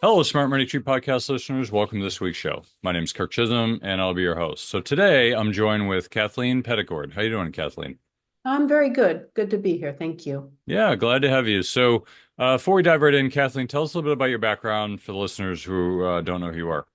Hello, Smart Money Tree podcast listeners. Welcome to this week's show. My name is Kirk Chisholm, and I'll be your host. So today I'm joined with Kathleen Peddicord. How you doing, Kathleen? I'm very good. Good to be here. Thank you. Yeah, glad to have you. So before we dive right in, Kathleen, tell us a little bit about your background for the listeners who don't know who you are.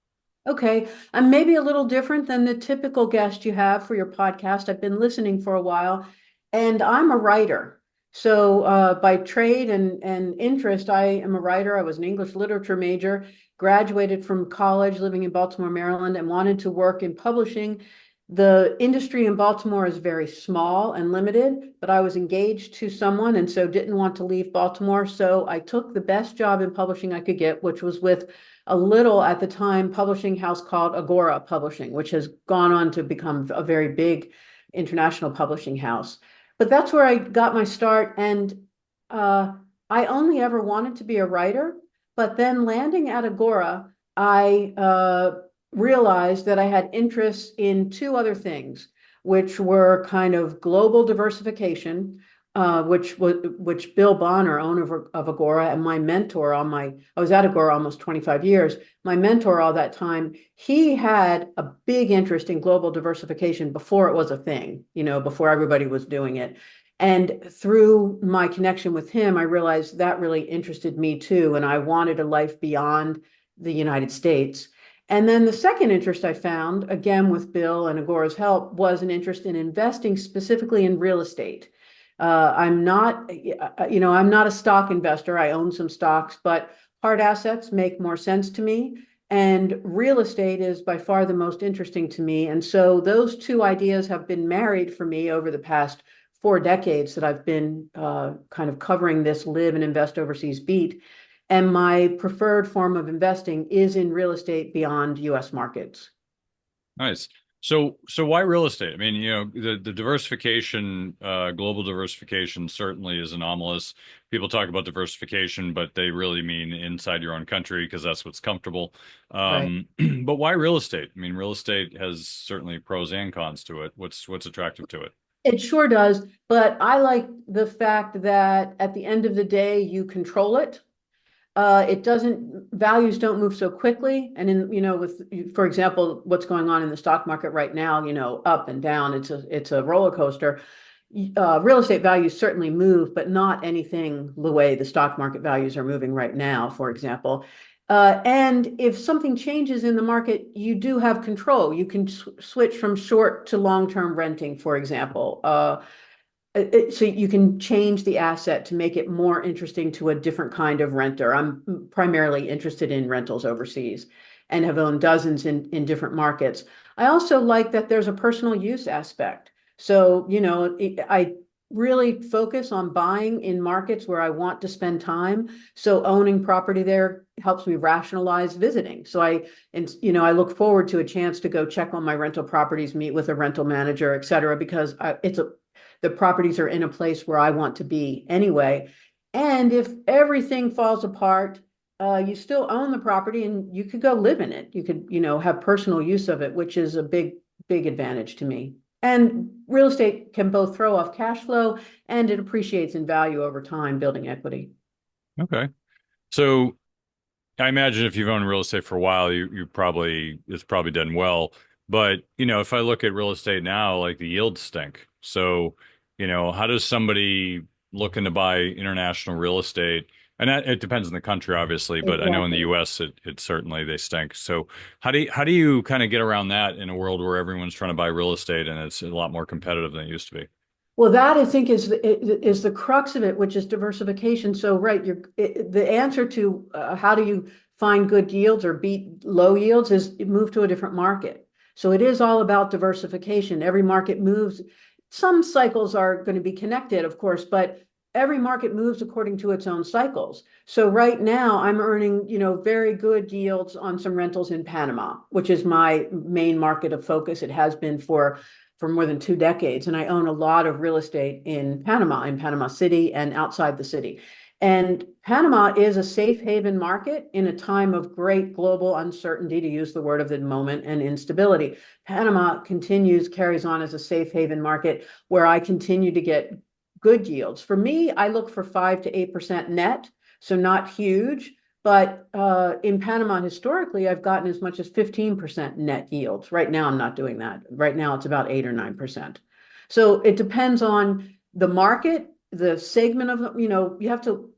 Okay, I'm maybe a little different than the typical guest you have for your podcast. I've been listening for a while, and I'm a writer. So, by trade and interest, I am a writer. I was an English literature major, graduated from college living in Baltimore, Maryland, and wanted to work in publishing. The industry in Baltimore is very small and limited, but I was engaged to someone and so didn't want to leave Baltimore. So I took the best job in publishing I could get, which was with a little at the time publishing house called Agora Publishing, which has gone on to become a very big international publishing house. But that's where I got my start. And I only ever wanted to be a writer. But then landing at Agora, I realized that I had interests in two other things, which were kind of global diversification, which Bill Bonner, owner of Agora, and my mentor I was at Agora almost 25 years. My mentor all that time, he had a big interest in global diversification before it was a thing, before everybody was doing it. And through my connection with him, I realized that really interested me too. And I wanted a life beyond the United States. And then the second interest I found, again with Bill and Agora's help, was an interest in investing specifically in real estate. I'm not, I'm not a stock investor. I own some stocks, but hard assets make more sense to me. And real estate is by far the most interesting to me. And so those two ideas have been married for me over the past 4 decades that I've been kind of covering this live and invest overseas beat. And my preferred form of investing is in real estate beyond US markets. Nice. So why real estate? I mean, the diversification, global diversification certainly is anomalous. People talk about diversification, but they really mean inside your own country because that's what's comfortable. Right. But why real estate? I mean, real estate has certainly pros and cons to it. What's attractive to it? It sure does. But I like the fact that at the end of the day, you control it. It doesn't, values don't move so quickly. And for example, what's going on in the stock market right now, up and down, it's a roller coaster. Real estate values certainly move, but not anything the way the stock market values are moving right now, for example. And if something changes in the market, you do have control. You can switch from short to long-term renting, for example. So you can change the asset to make it more interesting to a different kind of renter. I'm primarily interested in rentals overseas and have owned dozens in different markets. I also like that there's a personal use aspect. So, I really focus on buying in markets where I want to spend time. So owning property there helps me rationalize visiting. I look forward to a chance to go check on my rental properties, meet with a rental manager, et cetera, because the properties are in a place where I want to be anyway. And if everything falls apart, you still own the property and you could go live in it. You could, have personal use of it, which is a big, big advantage to me. And real estate can both throw off cash flow and it appreciates in value over time, building equity. Okay. So I imagine if you've owned real estate for a while, you probably it's probably done well. But if I look at real estate now, like the yields stink. So, how does somebody looking to buy international real estate? And that it depends on the country, obviously, but I know in the Exactly. US it certainly they stink. So how do you kind of get around that in a world where everyone's trying to buy real estate and it's a lot more competitive than it used to be? Well, that I think is the crux of it, which is diversification. So, right, the answer to how do you find good yields or beat low yields is move to a different market. So it is all about diversification. Every market moves. Some cycles are going to be connected, of course, but every market moves according to its own cycles. So right now I'm earning, very good yields on some rentals in Panama, which is my main market of focus. It has been for more than 2 decades. And I own a lot of real estate in Panama City and outside the city. And Panama is a safe haven market in a time of great global uncertainty, to use the word of the moment, and instability. Panama carries on as a safe haven market where I continue to get good yields. For me, I look for 5 to 8% net, so not huge, But in Panama, historically, I've gotten as much as 15% net yields. Right now, I'm not doing that. Right now, it's about 8 or 9%. So it depends on the market, the segment of, you have to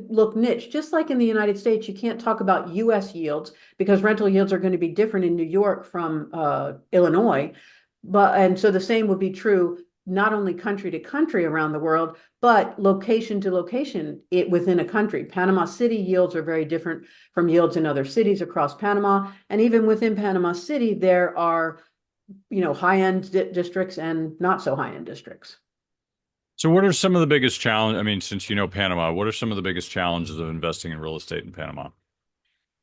look niche. Just like in the United States, you can't talk about US yields because rental yields are going to be different in New York from Illinois. And so the same would be true not only country to country around the world, but location to location within a country. Panama City yields are very different from yields in other cities across Panama. And even within Panama City, there are, high-end districts and not so high-end districts. So what are some of the biggest challenge? I mean, since you know Panama, what are some of the biggest challenges of investing in real estate in Panama?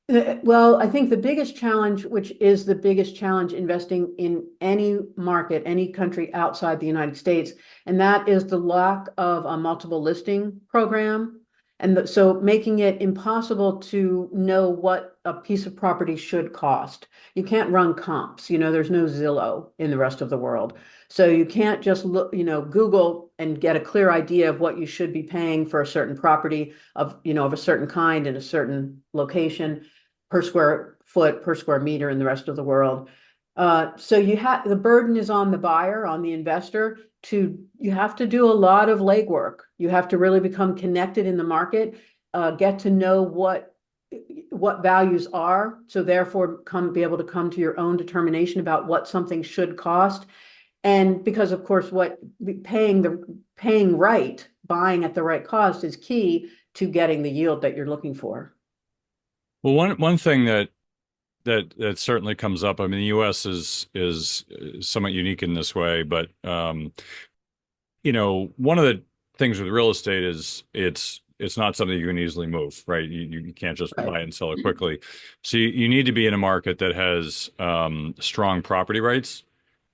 Well, I think the biggest challenge, which is the biggest challenge investing in any market, any country outside the United States, and that is the lack of a multiple listing program. And so making it impossible to know what a piece of property should cost. You can't run comps, there's no Zillow in the rest of the world. So you can't just look, Google and get a clear idea of what you should be paying for a certain property of a certain kind in a certain location per square foot, per square meter in the rest of the world. So the burden is on the buyer, on the investor you have to do a lot of legwork. You have to really become connected in the market, get to know what values are. So therefore be able to come to your own determination about what something should cost. And because of course, paying right, buying at the right cost is key to getting the yield that you're looking for. Well, one thing that certainly comes up. I mean, the U.S. is somewhat unique in this way, but one of the things with real estate is it's not something you can easily move, right? You can't just Right. buy it and sell it quickly. So you need to be in a market that has strong property rights.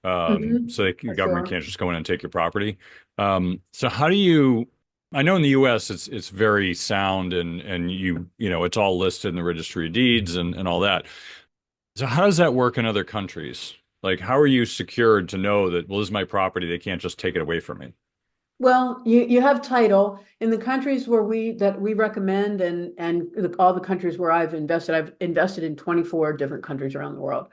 So the For government sure. can't just go in and take your property. So how do you? I know in the U.S. it's very sound and it's all listed in the registry of deeds and all that. So how does that work in other countries? Like, how are you secured to know that, well, this is my property, they can't just take it away from me? Well, you have title in the countries that we recommend and all the countries where I've invested in 24 different countries around the world.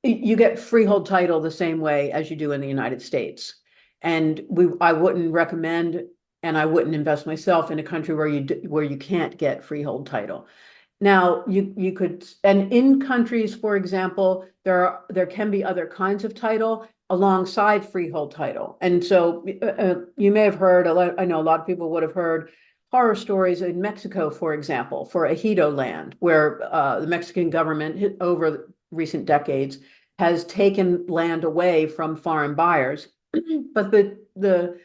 You get freehold title the same way as you do in the United States. And I wouldn't recommend and I wouldn't invest myself in a country where you can't get freehold title. Now, you could, and in countries, for example, there can be other kinds of title alongside freehold title. And so you may have heard, I know a lot of people would have heard horror stories in Mexico, for example, for ejido land, where the Mexican government over recent decades has taken land away from foreign buyers. But the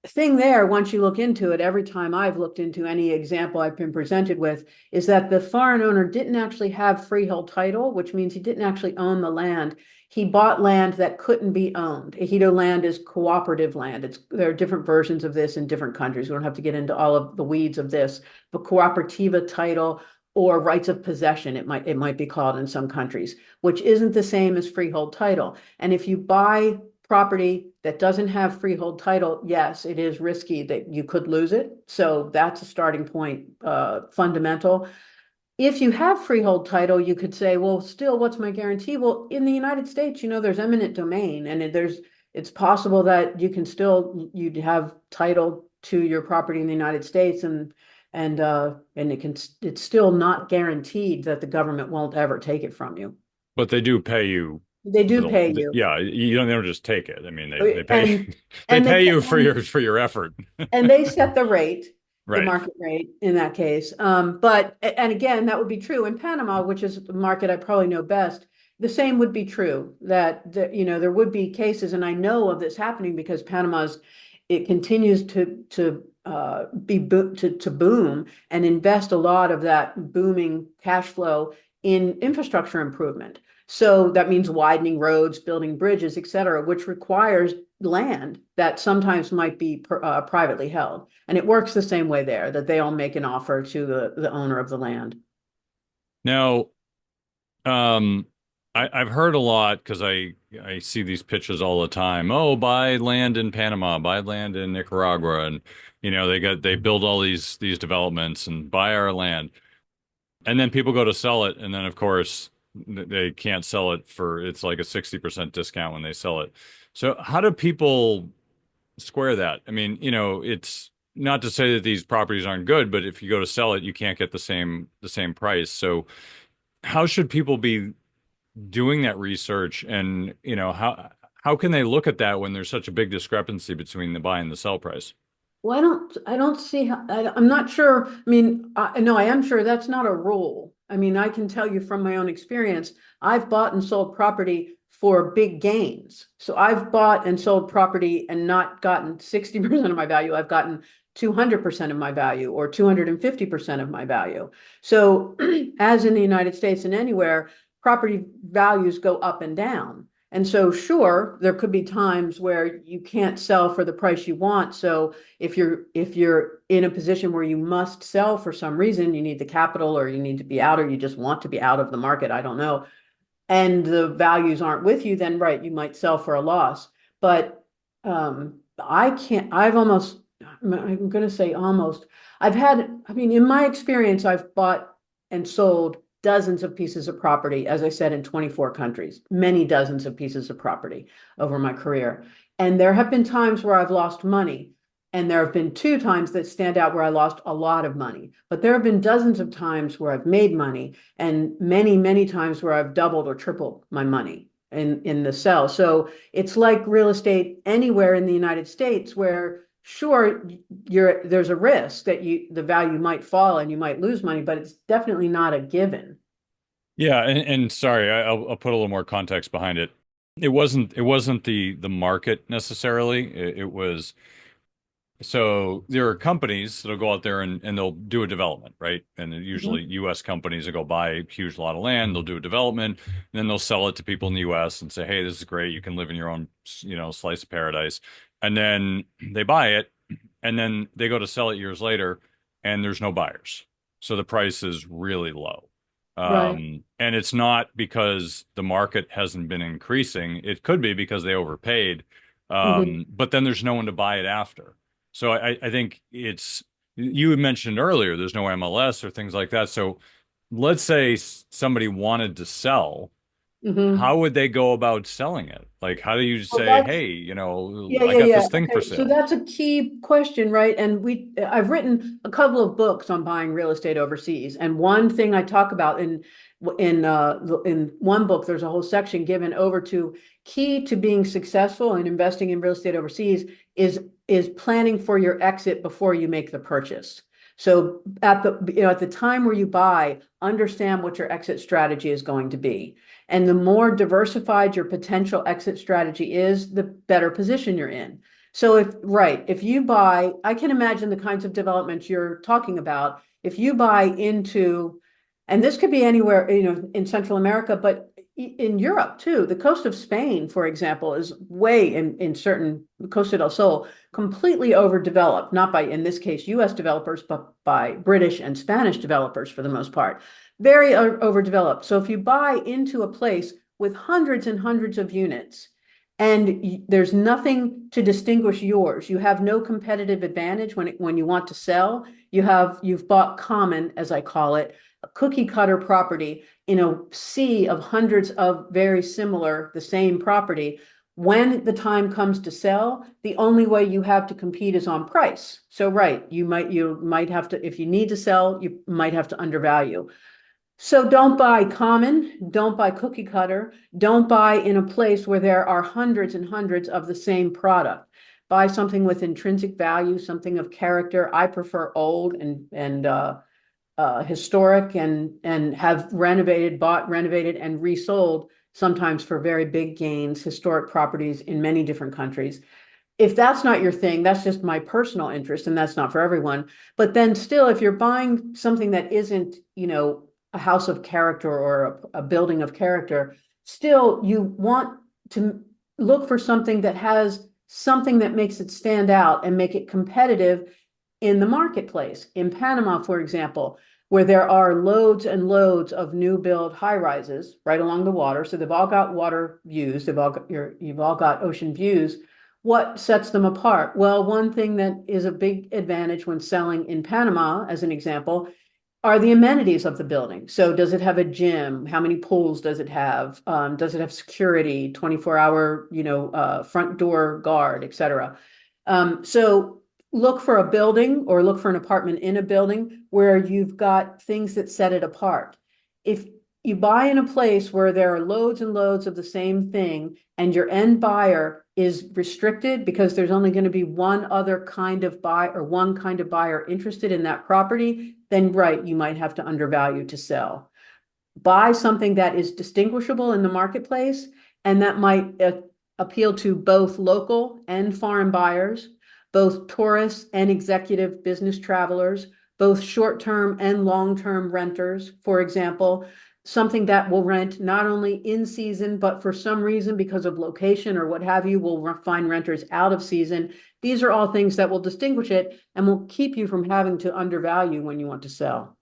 thing there, once you look into it, every time I've looked into any example I've been presented with, is that the foreign owner didn't actually have freehold title, which means he didn't actually own the land. He bought land that couldn't be owned. Ejido land is cooperative land. There are different versions of this in different countries. We don't have to get into all of the weeds of this, but cooperativa title or rights of possession, it might be called in some countries, which isn't the same as freehold title. And if you buy property that doesn't have freehold title, yes, it is risky that you could lose it. So that's a starting point, fundamental. If you have freehold title, you could say, well, still, what's my guarantee? Well, in the United States, there's eminent domain, and it's possible that you'd have title to your property in the United States, and it's still not guaranteed that the government won't ever take it from you. But they do pay you They for do pay you. yeah, they don't just take it. I mean, they pay And they and they pay you can, for your effort. and they set the rate, the Right. market rate in that case. And again, that would be true in Panama, which is the market I probably know best. The same would be true there would be cases, and I know of this happening because it continues to boom and invest a lot of that booming cash flow in infrastructure improvement. So that means widening roads, building bridges, et cetera, which requires land that sometimes might be privately held. And it works the same way there, that they all make an offer to the owner of the land. Now, um, I've heard a lot because I see these pitches all the time. Oh, buy land in Panama, buy land in Nicaragua, and they build all these developments and buy our land, and then people go to sell it, and then of course they can't sell it for it's like a 60% discount when they sell it. So how do people square that? I mean, it's not to say that these properties aren't good, but if you go to sell it, you can't get the same price. So how should people be doing that research, and how can they look at that when there's such a big discrepancy between the buy and the sell price? Well, I don't see how, I'm not sure. I mean, no, I am sure that's not a rule. I mean, I can tell you from my own experience, I've bought and sold property for big gains. So I've bought and sold property and not gotten 60% of my value. I've gotten 200% of my value or 250% of my value. So as in the United States and anywhere, property values go up and down. And so, sure, there could be times where you can't sell for the price you want. So if you're in a position where you must sell for some reason, you need the capital or you need to be out or you just want to be out of the market, I don't know, and the values aren't with you, then right, you might sell for a loss. But I can't, I'm going to say almost, I mean, in my experience, I've bought and sold dozens of pieces of property, as I said, in 24 countries, many dozens of pieces of property over my career. And there have been times where I've lost money. And there have been two times that stand out where I lost a lot of money. But there have been dozens of times where I've made money and many, many times where I've doubled or tripled my money in the sell. So it's like real estate anywhere in the United States where sure there's a risk that the value might fall and you might lose money, but it's definitely not a given. Yeah, and sorry, I'll put a little more context behind it. It wasn't the market necessarily. It was so there are companies that'll go out there and they'll do a development, right? And usually Mhm. U.S. companies will go buy a huge lot of land, they'll do a development, and then they'll sell it to people in the U.S. and say, "Hey, this is great. You can live in your own, slice of paradise." And then they buy it, and then they go to sell it years later, and there's no buyers. So the price is really low. Right. And it's not because the market hasn't been increasing. It could be because they overpaid. Mhm. But then there's no one to buy it after. So I think you had mentioned earlier, there's no MLS or things like that. So let's say somebody wanted to sell, how Mhm. would they go about selling it? Like, how do you Well, say, that's hey, Yeah, I yeah, got yeah. this thing for Okay, so sale? that's a key question, right? And I've written a couple of books on buying real estate overseas, and one thing I talk about in one book, there's a whole section given over to key to being successful in investing in real estate overseas is planning for your exit before you make the purchase. So at the time where you buy, understand what your exit strategy is going to be. And the more diversified your potential exit strategy is, the better position you're in. So if you buy, I can imagine the kinds of developments you're talking about. If you buy into, and this could be anywhere, in Central America, but in Europe too, the coast of Spain, for example, is way in certain Costa del Sol, completely overdeveloped, not by, in this case, US developers, but by British and Spanish developers for the most part, very overdeveloped. So if you buy into a place with hundreds and hundreds of units and there's nothing to distinguish yours, you have no competitive advantage when you want to sell, you've bought common, as I call it, a cookie cutter property in a sea of hundreds of very similar, the same property. When the time comes to sell, the only way you have to compete is on price. So, right, you might have to, if you need to sell, you might have to undervalue. So don't buy common, don't buy cookie cutter, don't buy in a place where there are hundreds and hundreds of the same product. Buy something with intrinsic value, something of character. I prefer old and historic and have bought, renovated, and resold sometimes for very big gains, historic properties in many different countries. If that's not your thing, that's just my personal interest, and that's not for everyone. But then still, if you're buying something that isn't, a house of character or a building of character, still you want to look for something that has something that makes it stand out and make it competitive in the marketplace. In Panama, for example, where there are loads and loads of new build high rises right along the water. So they've all got water views, you've all got ocean views. What sets them apart? Well, one thing that is a big advantage when selling in Panama, as an example, are the amenities of the building. So does it have a gym? How many pools does it have? Does it have security, 24-hour, front door guard, et cetera? So look for a building or look for an apartment in a building where you've got things that set it apart. If you buy in a place where there are loads and loads of the same thing and your end buyer is restricted because there's only going to be one other kind of buy or one kind of buyer interested in that property, then right, you might have to undervalue to sell. Buy something that is distinguishable in the marketplace and that might appeal to both local and foreign buyers, both tourists and executive business travelers, both short-term and long-term renters, for example, something that will rent not only in season, but for some reason, because of location or what have you, will find renters out of season. These are all things that will distinguish it and will keep you from having to undervalue when you want to sell.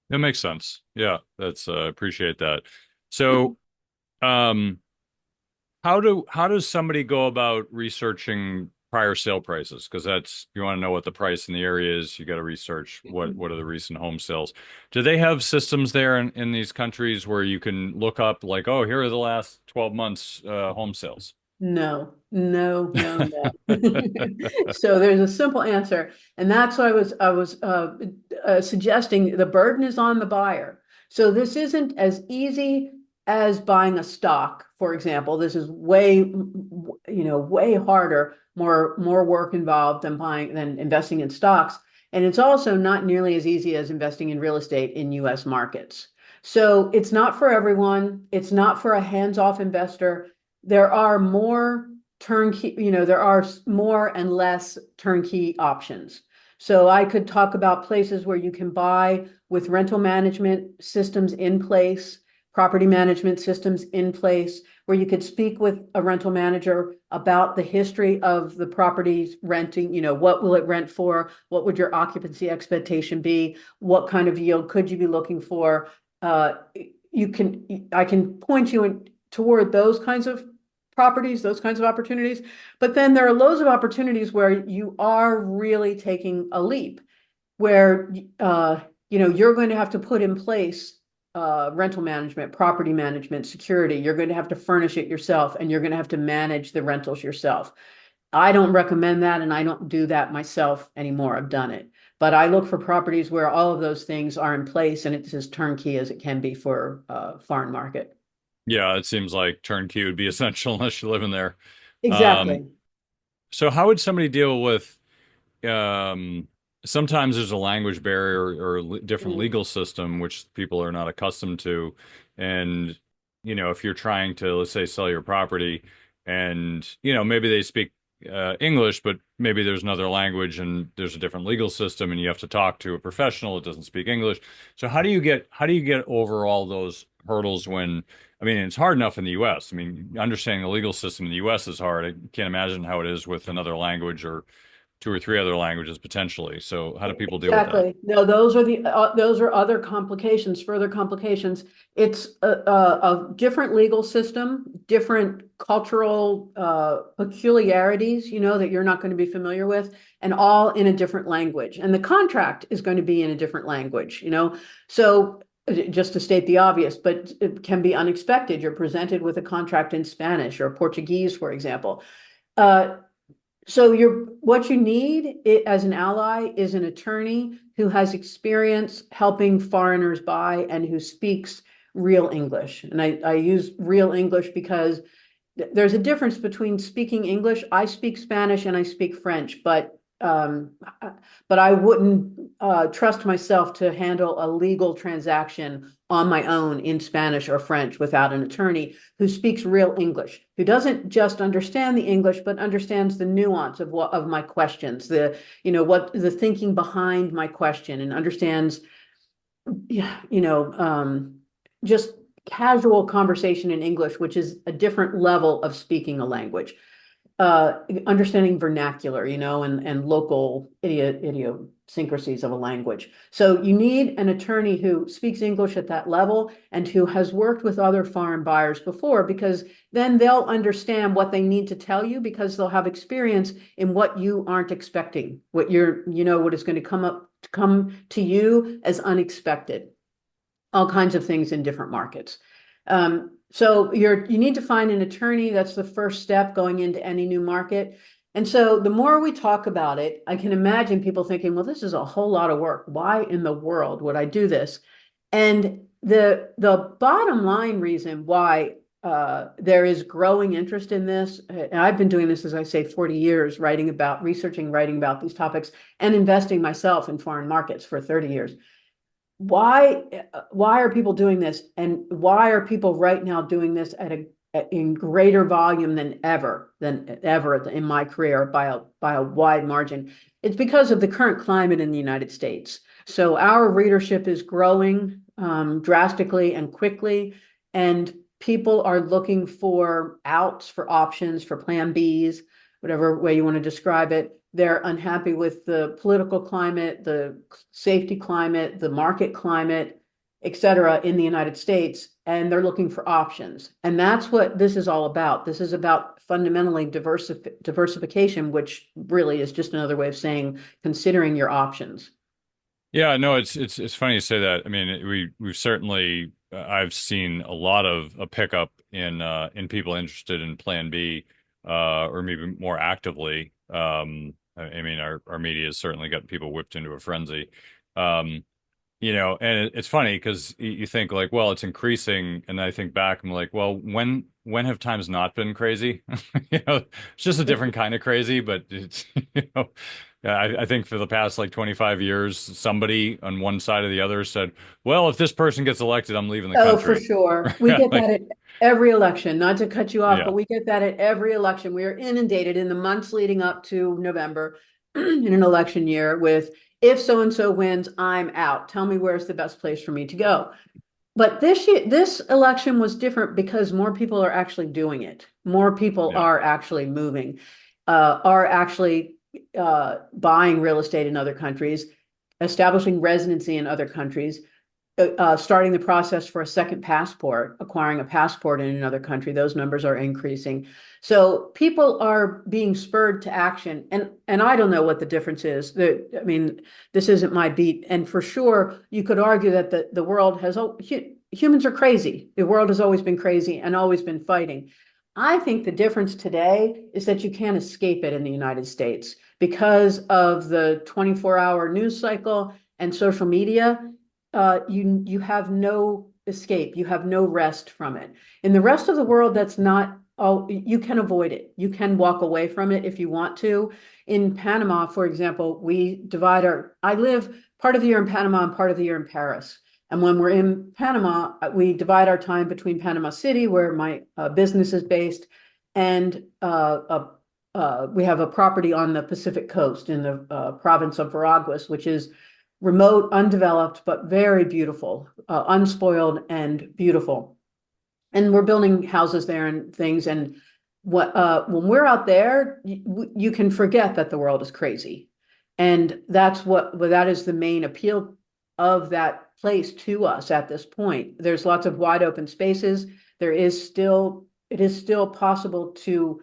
That makes sense. Yeah, that's appreciate that. So, um, how does somebody go about researching prior sale prices? Because that's you want to know what the price in the area is. You got to research what are the recent home sales. Do they have systems there in these countries where you can look up like, oh, here are the last 12 months home sales? No, no, no, no. So there's a simple answer, and that's what I was suggesting. The burden is on the buyer. So this isn't as easy as buying a stock, for example. This is way harder, more work involved than investing in stocks. And it's also not nearly as easy as investing in real estate in US markets. So it's not for everyone. It's not for a hands-off investor. There are more turnkey, there are more and less turnkey options. So I could talk about places where you can buy with rental management systems in place, property management systems in place, where you could speak with a rental manager about the history of the property's renting, what will it rent for? What would your occupancy expectation be? What kind of yield could you be looking for? I can point you toward those kinds of properties, those kinds of opportunities. But then there are loads of opportunities where you are really taking a leap, where you're going to have to put in place rental management, property management, security. You're going to have to furnish it yourself, and you're going to have to manage the rentals yourself. I don't recommend that, and I don't do that myself anymore. I've done it. But I look for properties where all of those things are in place and it's as turnkey as it can be for foreign market. Yeah, it seems like turnkey would be essential unless you live in there. Um, Exactly. so how would somebody deal with um, sometimes there's a language barrier or different Mm. legal system which people are not accustomed to. And, if you're trying to, let's say, sell your property and, maybe they speak English, but maybe there's another language and there's a different legal system and you have to talk to a professional that doesn't speak English. So how do you get over all those hurdles when, I mean, it's hard enough in the US. I mean, understanding the legal system in the US is hard. I can't imagine how it is with another language or two or three other languages potentially. So how do people deal with that? Exactly. No, those are other complications, further complications. It's a different legal system, different cultural peculiarities, that you're not going to be familiar with, and all in a different language. And the contract is going to be in a different language. So just to state the obvious, but it can be unexpected. You're presented with a contract in Spanish or Portuguese, for example. Uh, so what you need as an ally is an attorney who has experience helping foreigners buy and who speaks real English. And I use real English because there's a difference between speaking English. I speak Spanish and I speak French, but I wouldn't trust myself to handle a legal transaction on my own in Spanish or French without an attorney who speaks real English, who doesn't just understand the English, but understands the nuance of my questions, what the thinking behind my question, and understands, yeah, just casual conversation in English, which is a different level of speaking a language. understanding vernacular, and local idiosyncrasies of a language. So you need an attorney who speaks English at that level and who has worked with other foreign buyers before, because then they'll understand what they need to tell you because they'll have experience in what you aren't expecting, what is going to come to you as unexpected, all kinds of things in different markets. So you need to find an attorney. That's the first step going into any new market. And so the more we talk about it, I can imagine people thinking, well, this is a whole lot of work. Why in the world would I do this? And the bottom line reason why there is growing interest in this, and I've been doing this, as I say, 40 years, researching, writing about these topics, and investing myself in foreign markets for 30 years. Why are people doing this, and why are people right now doing this in greater volume than ever in my career by a wide margin? It's because of the current climate in the United States. So our readership is growing drastically and quickly, and people are looking for outs, for options, for plan Bs, whatever way you want to describe it. They're unhappy with the political climate, the safety climate, the market climate, et cetera, in the United States, and they're looking for options. And that's what this is all about. This is about fundamentally diversification, which really is just another way of saying considering your options. Yeah, no, it's funny you say that. I mean, we've certainly I've seen a lot of a pickup in people interested in Plan B, or maybe more actively. I mean, our media has certainly got people whipped into a frenzy. Um, and it's funny because you think like, well, it's increasing, and I think back, I'm like, well, when have times not been crazy? It's just a different kind of crazy, but it's yeah, I think for the past like 25 years, somebody on one side or the other said, well, if this person gets elected, I'm leaving the Oh, for country. sure. We get that Like, at every election, not to cut you off, but yeah. we get that at every election. We are inundated in the months leading up to November in an election year with, if so and so wins, I'm out. Tell me where's the best place for me to go. But this election was different because more people are actually doing it. More people Yeah. are actually moving, are actually buying real estate in other countries, establishing residency in other countries, starting the process for a second passport, acquiring a passport in another country. Those numbers are increasing. So people are being spurred to action. And I don't know what the difference is. I mean, this isn't my beat. And for sure, you could argue that the world has, humans are crazy. The world has always been crazy and always been fighting. I think the difference today is that you can't escape it in the United States because of the 24-hour news cycle and social media. You have no escape. You have no rest from it. In the rest of the world, that's not. Oh, you can avoid it. You can walk away from it if you want to. In Panama, for example, I live part of the year in Panama and part of the year in Paris. And when we're in Panama, we divide our time between Panama City, where my business is based, and we have a property on the Pacific coast in the province of Veraguas, which is remote, undeveloped, but very beautiful, unspoiled and beautiful. And we're building houses there and things. And when we're out there, you can forget that the world is crazy. And that is the main appeal of that place to us at this point. There's lots of wide open spaces. It is still possible to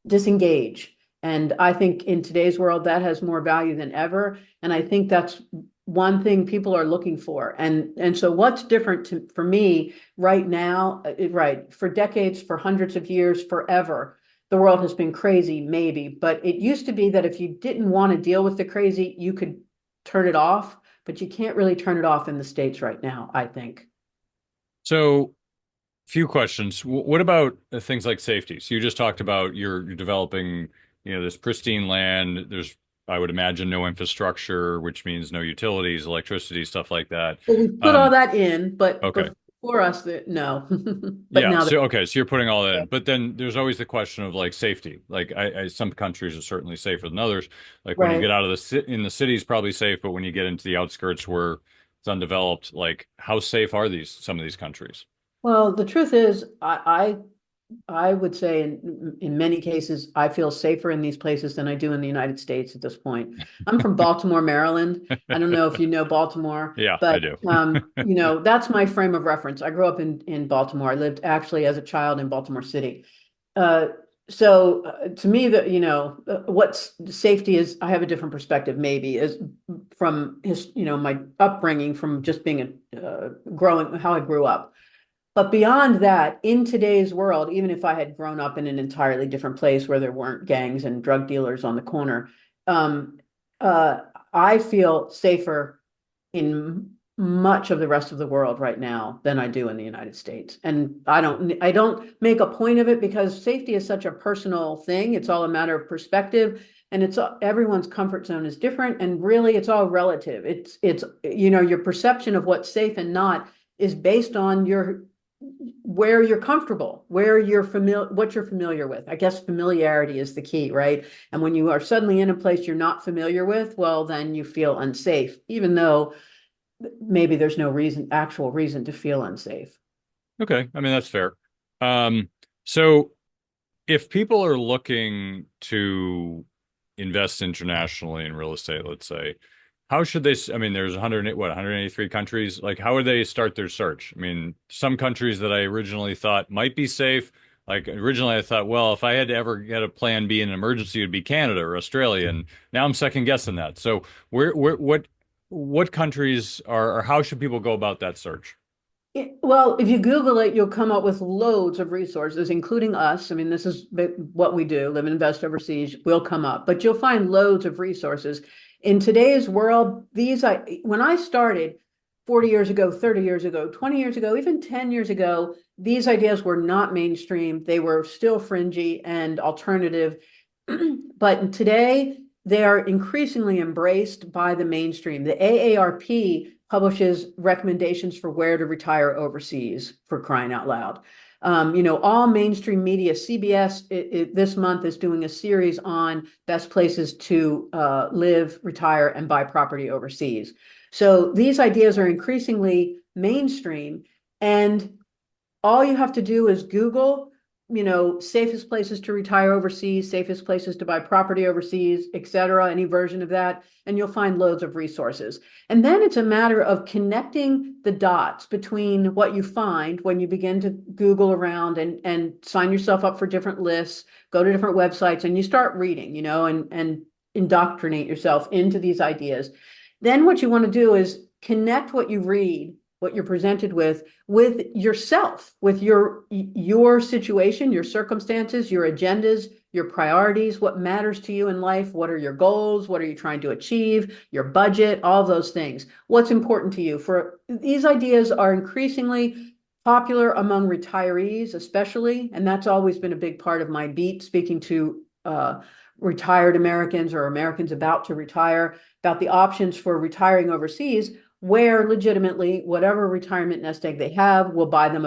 disengage. And I think in today's world, that has more value than ever. And I think that's one thing people are looking for. And so what's different for me right now, right, for decades, for hundreds of years, forever, the world has been crazy, maybe. But it used to be that if you didn't want to deal with the crazy, you could turn it off. But you can't really turn it off in the States right now, I think. So, few questions. What about things like safety? So you just talked about you're developing, this pristine land. There's, I would imagine, no infrastructure, which means no utilities, electricity, stuff like that. Well, we put all Um, that in, but okay. before us, no. But Yeah. now So that, okay. So you're putting all that yeah, in, but then there's always the question of like safety. Like some countries are certainly safer than others. Like when you right. get out of in the cities, probably safe, but when you get into the outskirts where it's undeveloped, like how safe are some of these countries? Well, the truth is, I I would say in many cases, I feel safer in these places than I do in the United States at this point. I'm from Baltimore, Maryland. I don't know if you know Baltimore, Yeah, I but do. that's my frame of reference. I grew up in Baltimore. I lived actually as a child in Baltimore City. Uh, to me, what's safety is, I have a different perspective, maybe, is from my upbringing, from just being growing, how I grew up. But beyond that, in today's world, even if I had grown up in an entirely different place where there weren't gangs and drug dealers on the corner, um, uh, I feel safer in much of the rest of the world right now than I do in the United States. And I don't make a point of it because safety is such a personal thing. It's all a matter of perspective, and it's everyone's comfort zone is different, and really it's all relative. It's your perception of what's safe and not is based on your where you're comfortable, where you're familiar, what you're familiar with. I guess familiarity is the key, right? And when you are suddenly in a place you're not familiar with, well, then you feel unsafe, even though maybe there's no actual reason to feel unsafe. Okay, I mean that's fair. Um, so if people are looking to invest internationally in real estate, let's say, how should they, I mean, there's 100, what, 183 countries. Like, how would they start their search? I mean, some countries that I originally thought might be safe, like originally I thought, well, if I had to ever get a plan B in an emergency, it would be Canada or Australia. And now I'm second guessing that. So what countries are, or how should people go about that search? Well, if you Google it, you'll come up with loads of resources, including us. I mean, this is what we do, live and invest overseas, will come up, but you'll find loads of resources. In today's world, when I started 40 years ago, 30 years ago, 20 years ago, even 10 years ago, these ideas were not mainstream. They were still fringy and alternative. But today, they are increasingly embraced by the mainstream. The AARP publishes recommendations for where to retire overseas, for crying out loud. All mainstream media, CBS this month is doing a series on best places to live, retire, and buy property overseas. So these ideas are increasingly mainstream, and all you have to do is Google, safest places to retire overseas, safest places to buy property overseas, et cetera, any version of that, and you'll find loads of resources. And then it's a matter of connecting the dots between what you find when you begin to Google around and sign yourself up for different lists, go to different websites, and you start reading, and indoctrinate yourself into these ideas. Then what you want to do is connect what you read, what you're presented with yourself, with your situation, your circumstances, your agendas, your priorities, what matters to you in life, what are your goals, what are you trying to achieve, your budget, all those things. What's important to you? For these ideas are increasingly popular among retirees, especially, and that's always been a big part of my beat, speaking to retired Americans or Americans about to retire, about the options for retiring overseas, where legitimately whatever retirement nest egg they have will buy them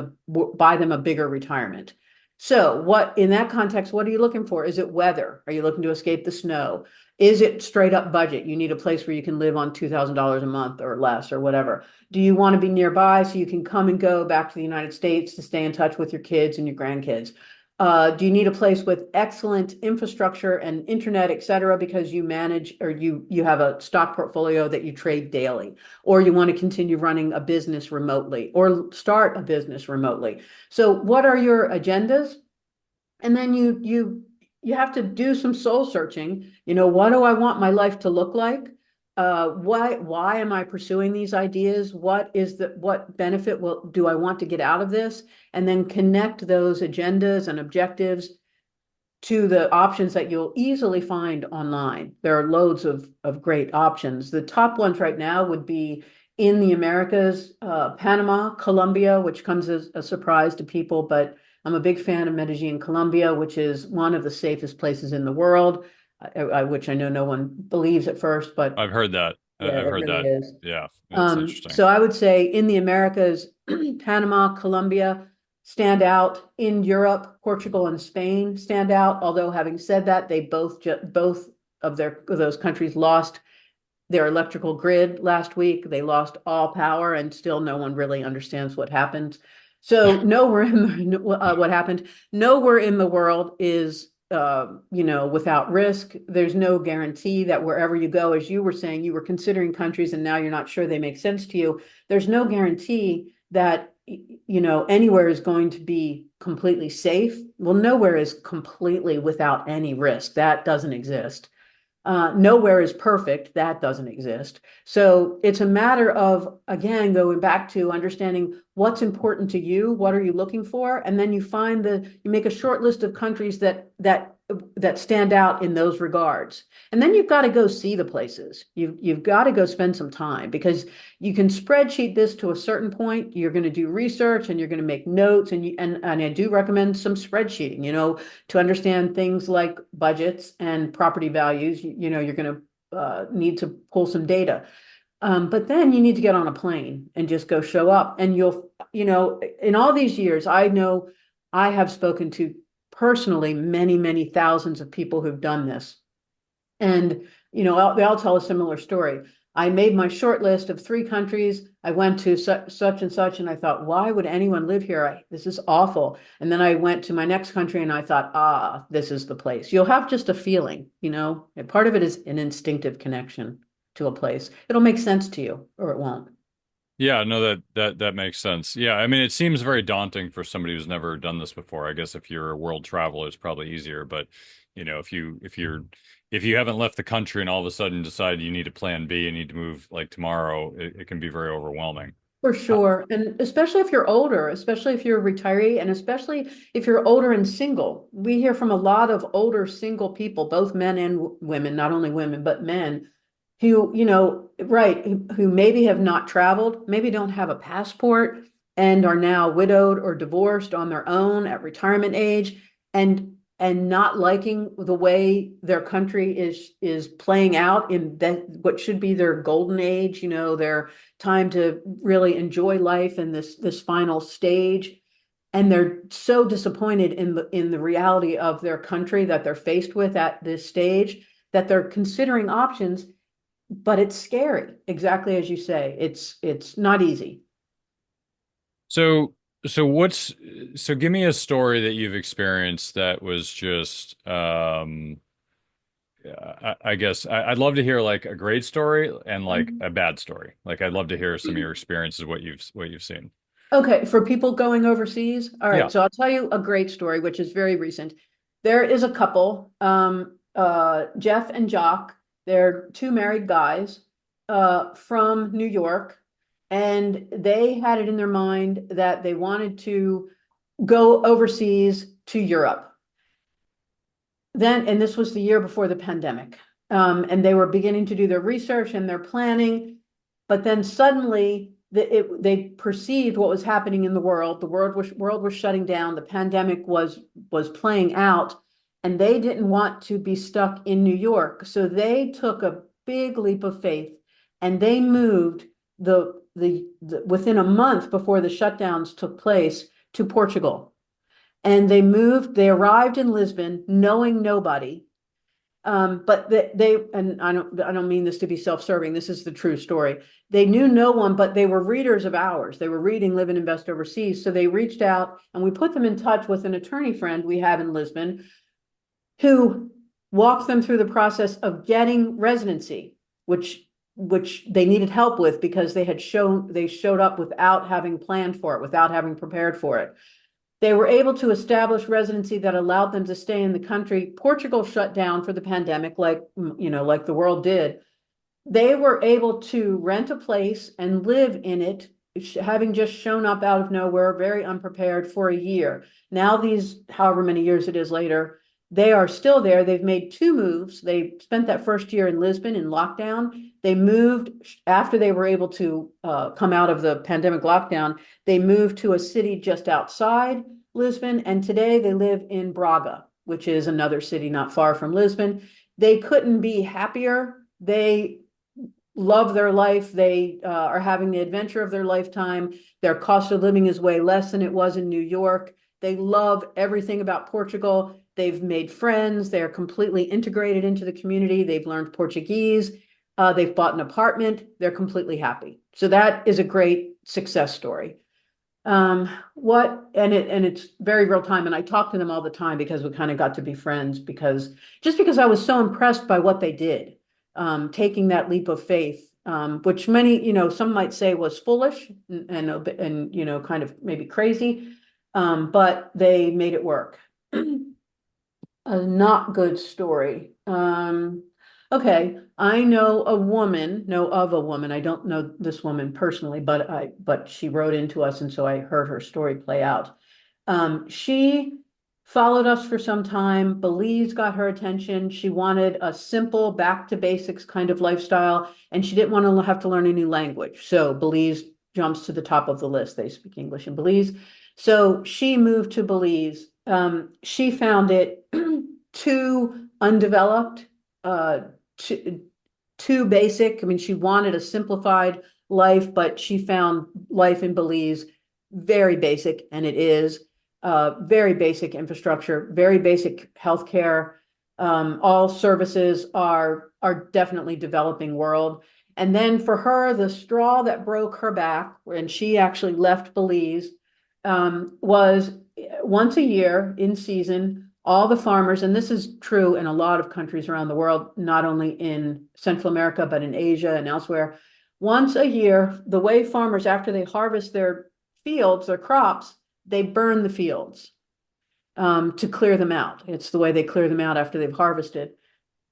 a bigger retirement. So what in that context, what are you looking for? Is it weather? Are you looking to escape the snow? Is it straight up budget? You need a place where you can live on $2,000 a month or less or whatever. Do you want to be nearby so you can come and go back to the United States to stay in touch with your kids and your grandkids? Do you need a place with excellent infrastructure and internet, et cetera, because you manage or you have a stock portfolio that you trade daily, or you want to continue running a business remotely or start a business remotely? So what are your agendas? And then you have to do some soul searching. What do I want my life to look like? Why am I pursuing these ideas? What benefit do I want to get out of this? And then connect those agendas and objectives to the options that you'll easily find online. There are loads of great options. The top ones right now would be in the Americas, Panama, Colombia, which comes as a surprise to people, but I'm a big fan of Medellin, Colombia, which is one of the safest places in the world, which I know no one believes at first, but I've heard that. yeah, I've it heard really that. is. Yeah, it's interesting. So I would say in the Americas, Panama, Colombia stand out. In Europe, Portugal and Spain stand out. Although having said that, they both of those countries lost their electrical grid last week. They lost all power, and still no one really understands what happened. So nowhere in what happened, nowhere in the world is without risk. There's no guarantee that wherever you go, as you were saying, you were considering countries and now you're not sure they make sense to you. There's no guarantee that anywhere is going to be completely safe. Well, nowhere is completely without any risk. That doesn't exist. Nowhere is perfect. That doesn't exist. So it's a matter of, again, going back to understanding what's important to you, what are you looking for, and then you make a short list of countries that stand out in those regards. And then you've got to go see the places. You've got to go spend some time because you can spreadsheet this to a certain point. You're going to do research and you're going to make notes, and I do recommend some spreadsheeting, to understand things like budgets and property values. You're going to need to pull some data. But then you need to get on a plane and just go show up. And in all these years, I know I have spoken to personally many, many thousands of people who've done this. And, they all tell a similar story. I made my short list of 3 countries. I went to such and such, and I thought, why would anyone live here? This is awful. And then I went to my next country and I thought, this is the place. You'll have just a feeling, and part of it is an instinctive connection to a place. It'll make sense to you or it won't. Yeah, no, that makes sense. Yeah, I mean, it seems very daunting for somebody who's never done this before. I guess if you're a world traveler, it's probably easier. But if you haven't left the country and all of a sudden decide you need a plan B and need to move like tomorrow, it can be very overwhelming. For Uh, sure. And especially if you're older, especially if you're a retiree, and especially if you're older and single. We hear from a lot of older single people, both men and women, not only women, but men who, right, who maybe have not traveled, maybe don't have a passport and are now widowed or divorced on their own at retirement age and not liking the way their country is playing out in that what should be their golden age, their time to really enjoy life in this final stage. And they're so disappointed in the reality of their country that they're faced with at this stage that they're considering options, but it's scary. Exactly as you say, it's not easy. so so give me a story that you've experienced that was just I guess I'd love to hear like a great story and like Mhm. a bad story. Like I'd love to hear some of your experiences, what you've seen. Okay, for people going overseas. All right, Yeah. so I'll tell you a great story, which is very recent. There is a couple, Jeff and Jock. They're 2 married guys from New York, and they had it in their mind that they wanted to go overseas to Europe. And this was the year before the pandemic. And they were beginning to do their research and their planning, but then suddenly they perceived what was happening in the world. The world was shutting down. The pandemic was playing out, and they didn't want to be stuck in New York. So they took a big leap of faith, and they moved within a month before the shutdowns took place to Portugal. And they arrived in Lisbon knowing nobody. But and I don't mean this to be self-serving. This is the true story. They knew no one, but they were readers of ours. They were reading Live and Invest Overseas. So they reached out and we put them in touch with an attorney friend we have in Lisbon who walked them through the process of getting residency, which they needed help with because they showed up without having planned for it, without having prepared for it. They were able to establish residency that allowed them to stay in the country. Portugal shut down for the pandemic, like the world did. They were able to rent a place and live in it, having just shown up out of nowhere, very unprepared for a year. Now, however many years it is later, they are still there. They've made 2 moves. They spent that first year in Lisbon in lockdown. They moved after they were able to come out of the pandemic lockdown. They moved to a city just outside Lisbon, and today they live in Braga, which is another city not far from Lisbon. They couldn't be happier. They love their life. They are having the adventure of their lifetime. Their cost of living is way less than it was in New York. They love everything about Portugal. They've made friends. They're completely integrated into the community. They've learned Portuguese. They've bought an apartment. They're completely happy. So that is a great success story. And it's very real time. And I talk to them all the time because we kind of got to be friends because I was so impressed by what they did, taking that leap of faith, which many, some might say was foolish and kind of maybe crazy, but they made it work. A not good story. Okay, I know of a woman. I don't know this woman personally, but she wrote into us, and so I heard her story play out. She followed us for some time. Belize got her attention. She wanted a simple, back to basics kind of lifestyle, and she didn't want to have to learn a new language. So Belize jumps to the top of the list. They speak English in Belize. So she moved to Belize. She found it too undeveloped, uh, too, too basic. I mean, she wanted a simplified life, but she found life in Belize very basic, and it is very basic infrastructure, very basic healthcare. All services are definitely developing world. And then for her, the straw that broke her back, when she actually left Belize, was once a year in season, all the farmers, and this is true in a lot of countries around the world, not only in Central America, but in Asia and elsewhere. Once a year, the way farmers, after they harvest their fields, their crops, they burn the fields to clear them out. It's the way they clear them out after they've harvested.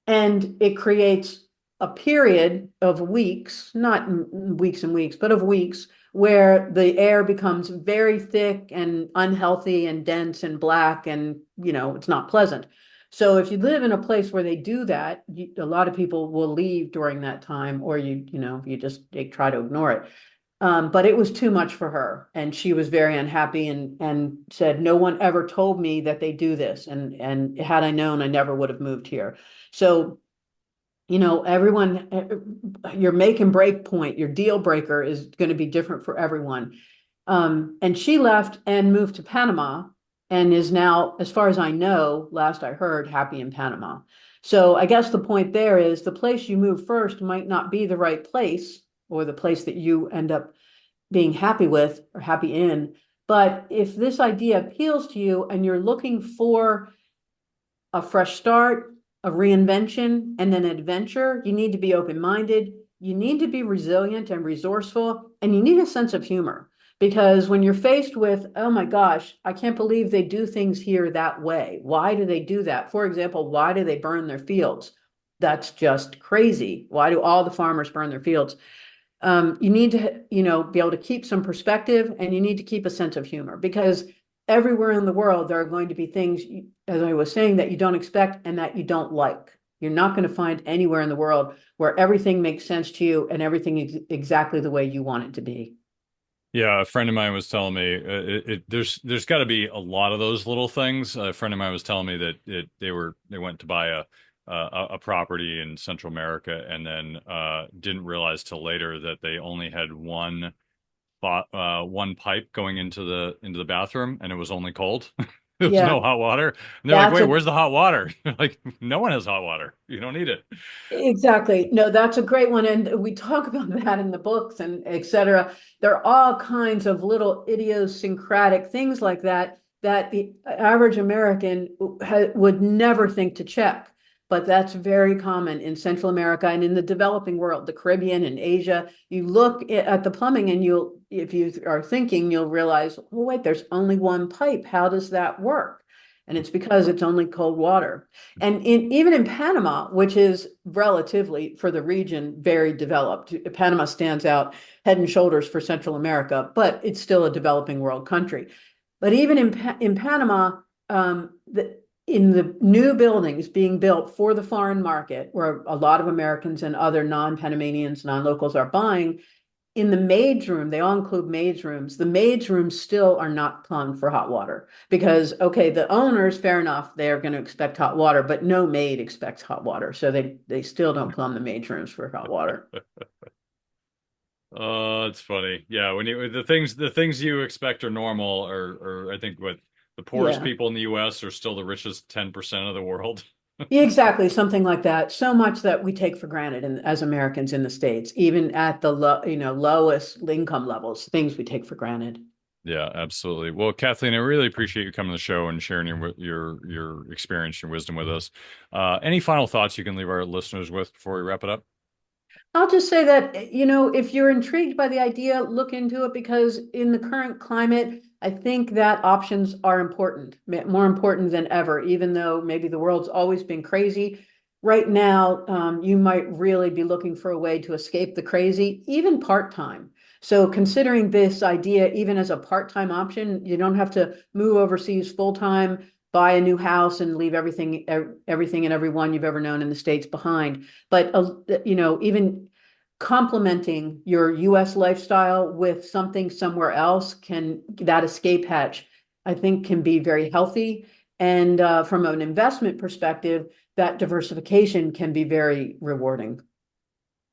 And it creates a period of weeks, not weeks and weeks, but of weeks, where the air becomes very thick and unhealthy and dense and black, and it's not pleasant. So if you live in a place where they do that, a lot of people will leave during that time, or you just they try to ignore it. But it was too much for her, and she was very unhappy and said, "No one ever told me that they do this, and had I known, I never would have moved here." So everyone, your make and break point, your deal breaker is going to be different for everyone. And she left and moved to Panama and is now, as far as I know, last I heard, happy in Panama. So I guess the point there is the place you move first might not be the right place or the place that you end up being happy with or happy in. But if this idea appeals to you and you're looking for a fresh start, a reinvention, and an adventure, you need to be open-minded. You need to be resilient and resourceful, and you need a sense of humor. Because when you're faced with, oh my gosh, I can't believe they do things here that way. Why do they do that? For example, why do they burn their fields? That's just crazy. Why do all the farmers burn their fields? You need to, be able to keep some perspective, and you need to keep a sense of humor, because everywhere in the world, there are going to be things, as I was saying, that you don't expect and that you don't like. You're not going to find anywhere in the world where everything makes sense to you and everything is exactly the way you want it to be. Yeah, a friend of mine was telling me there's got to be a lot of those little things. A friend of mine was telling me that they went to buy a property in Central America and then didn't realize till later that they only had one pipe going into the bathroom, and it was only cold. There was Yeah, no hot water. And they're like, that's "Wait, a where's the hot water?" Like, no one has hot water. You don't need it. Exactly. No, that's a great one. And we talk about that in the books and et cetera. There are all kinds of little idiosyncratic things like that that the average American would never think to check. But that's very common in Central America and in the developing world, the Caribbean and Asia. You look at the plumbing and if you are thinking, you'll realize, oh, wait, there's only one pipe. How does that work? And it's because it's only cold water. And even in Panama, which is relatively for the region very developed, Panama stands out head and shoulders for Central America, but it's still a developing world country. But even in Panama, in the new buildings being built for the foreign market, where a lot of Americans and other non-Panamanians, non-locals are buying, in the maids room, they all include maids rooms. The maids rooms still are not plumbed for hot water because, okay, the owners, fair enough, they're going to expect hot water, but no maid expects hot water. So they still don't plumb the maids rooms for hot water. Oh, it's funny. Yeah, when you the things you expect are normal, or I think what the poorest Yeah. people in the U.S. are still the richest 10% of the world. Yeah, exactly, something like that. So much that we take for granted as Americans in the States, even at the lowest income levels, things we take for granted. Yeah, absolutely. Well, Kathleen, I really appreciate you coming to the show and sharing your experience, your wisdom with us. Any final thoughts you can leave our listeners with before we wrap it up? I'll just say that, if you're intrigued by the idea, look into it because in the current climate, I think that options are important, more important than ever, even though maybe the world's always been crazy. Right now, you might really be looking for a way to escape the crazy, even part-time. So considering this idea, even as a part-time option, you don't have to move overseas full-time, buy a new house and leave everything and everyone you've ever known in the States behind. But even complementing your US lifestyle with something somewhere else that escape hatch, I think can be very healthy. And from an investment perspective, that diversification can be very rewarding.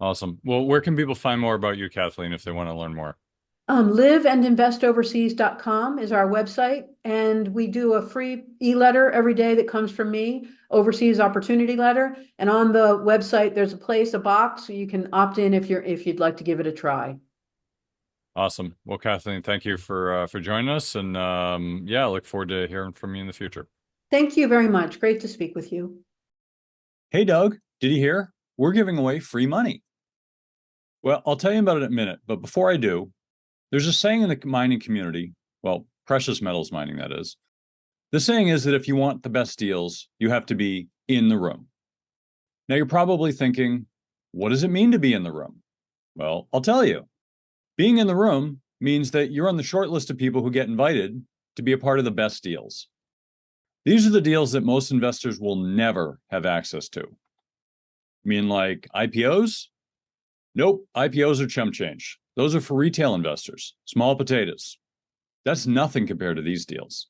Awesome. Well, where can people find more about you, Kathleen, if they want to learn more? Liveandinvestoverseas.com is our website, and we do a free e-letter every day that comes from me, Overseas Opportunity Letter. And on the website, there's a box, so you can opt in if you'd like to give it a try. Awesome. Well, Kathleen, thank you for joining us, and yeah, I look forward to hearing from you in the future. Thank you very much. Great to speak with you. Hey, Doug, did you hear? We're giving away free money. Well, I'll tell you about it in a minute, but before I do, there's a saying in the mining community, well, precious metals mining, that is. The saying is that if you want the best deals, you have to be in the room. Now, you're probably thinking, what does it mean to be in the room? Well, I'll tell you. Being in the room means that you're on the short list of people who get invited to be a part of the best deals. These are the deals that most investors will never have access to. You mean like IPOs? Nope, IPOs are chump change. Those are for retail investors, small potatoes. That's nothing compared to these deals.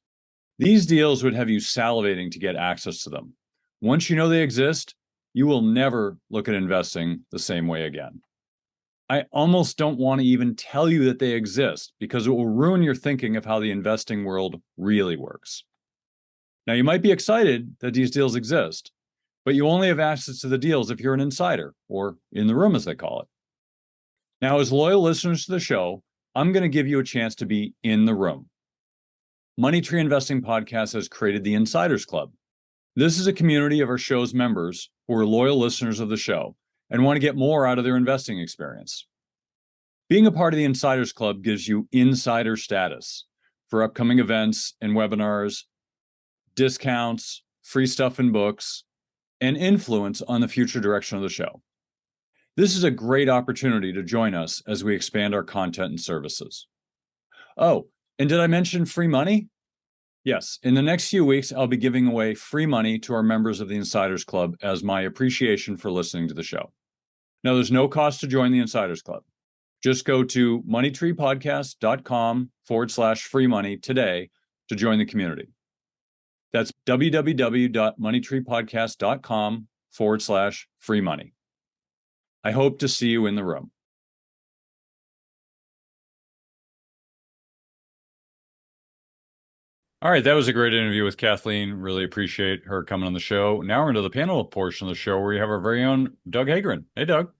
These deals would have you salivating to get access to them. Once you know they exist, you will never look at investing the same way again. I almost don't want to even tell you that they exist because it will ruin your thinking of how the investing world really works. Now, you might be excited that these deals exist, but you only have access to the deals if you're an insider, or in the room as they call it. Now, as loyal listeners to the show, I'm going to give you a chance to be in the room. Money Tree Investing Podcast has created the Insiders Club. This is a community of our show's members who are loyal listeners of the show and want to get more out of their investing experience. Being a part of the Insiders Club gives you insider status for upcoming events and webinars, discounts, free stuff and books, and influence on the future direction of the show. This is a great opportunity to join us as we expand our content and services. Oh, and did I mention free money? Yes, in the next few weeks, I'll be giving away free money to our members of the Insiders Club as my appreciation for listening to the show. Now, there's no cost to join the Insiders Club. Just go to moneytreepodcast.com/free money today to join the community. That's www.moneytreepodcast.com/free money. I hope to see you in the room. All right, that was a great interview with Kathleen. Really appreciate her coming on the show. Now we're into the panel portion of the show where we have our very own Doug Hagren. Hey, Doug.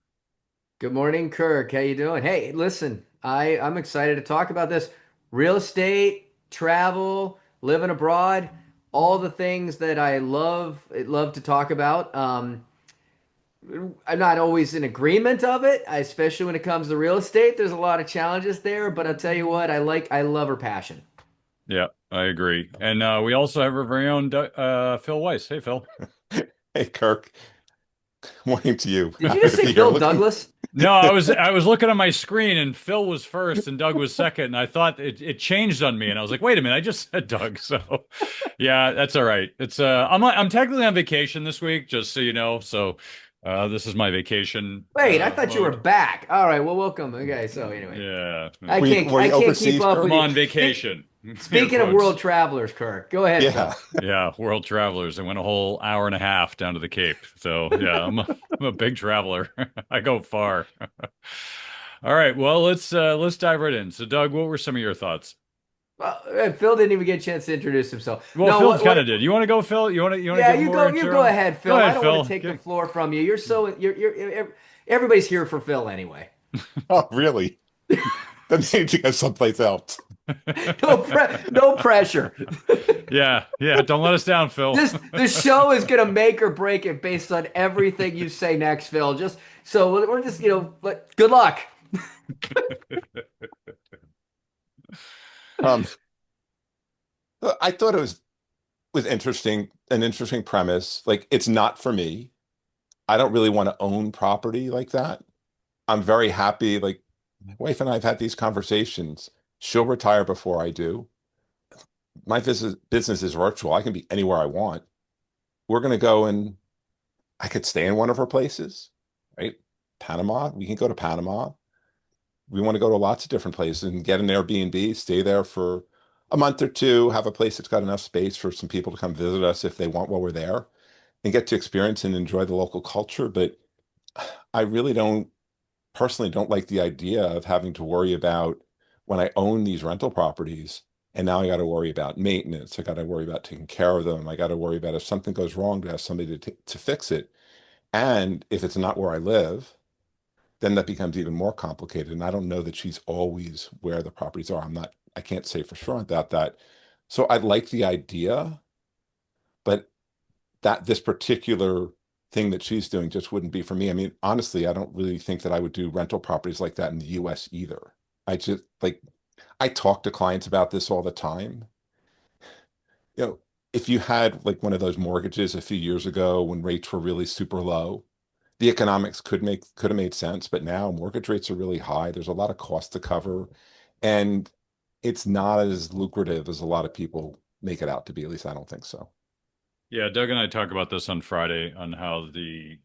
Good morning, Kirk. How you doing? Hey, listen, I'm excited to talk about this. Real estate, travel, living abroad, all the things that I love to talk about. I'm not always in agreement of it, especially when it comes to real estate. There's a lot of challenges there, but I'll tell you what, I love her passion. Yeah, I agree. And we also have our very own Phil Weiss. Hey, Phil. Hey, Kirk. Morning to you. Did you just say You're Phil looking- Douglas? No, I was looking at my screen and Phil was first and Doug was second, and I thought it changed on me, and I was like, wait a minute, I just said Doug. So yeah, that's all right. It's I'm technically on vacation this week, just so you know. So this is my vacation. Wait, I thought you were mode. back. All right, well, welcome. Okay, so anyway, Yeah. I Were you- can't were you I can't overseas, keep up Kirk? with I'm you. on vacation. Speaking Air of quotes. world travelers, Kirk, go ahead. Yeah. Phil. Yeah, world travelers. I went a whole hour and a half down to the Cape. So yeah, I'm a big traveler. I go far. All right, well let's dive right in. So Doug, what were some of your thoughts? Well, Phil didn't even get a chance to introduce himself. Well, No, Phil kind of did. You want to go, Phil? You want to Yeah, give him you more go. You intro? go ahead, Phil. Go ahead, I don't Phil. want to take the floor from you. You're everybody's here for Phil anyway. Oh, really? Then they need to go someplace else. No pressure. Yeah, yeah. Don't let us down, Phil. This the show is gonna make or break it based on everything you say next, Phil. Just so we're just but good luck. Um, I thought it was interesting, an interesting premise. Like, it's not for me. I don't really want to own property like that. I'm very happy. Like, my wife and I have had these conversations. She'll retire before I do. My business is virtual. I can be anywhere I want. We're going to go and I could stay in one of her places, right? Panama. We can go to Panama. We want to go to lots of different places and get an Airbnb, stay there for a month or two, have a place that's got enough space for some people to come visit us if they want while we're there, and get to experience and enjoy the local culture. But I really don't personally don't like the idea of having to worry about when I own these rental properties. And now I got to worry about maintenance. I got to worry about taking care of them. I got to worry about if something goes wrong to have somebody to fix it. And if it's not where I live, then that becomes even more complicated. And I don't know that she's always where the properties are. I can't say for sure about that. So I like the idea, but that this particular thing that she's doing just wouldn't be for me. I mean, honestly, I don't really think that I would do rental properties like that in the US either. I just like, I talk to clients about this all the time. You know, if you had like one of those mortgages a few years ago when rates were really super low, the economics could have made sense, but now mortgage rates are really high. There's a lot of cost to cover, and it's not as lucrative as a lot of people make it out to be. At least I don't think so. Yeah, Doug and I talk about this on Friday on how the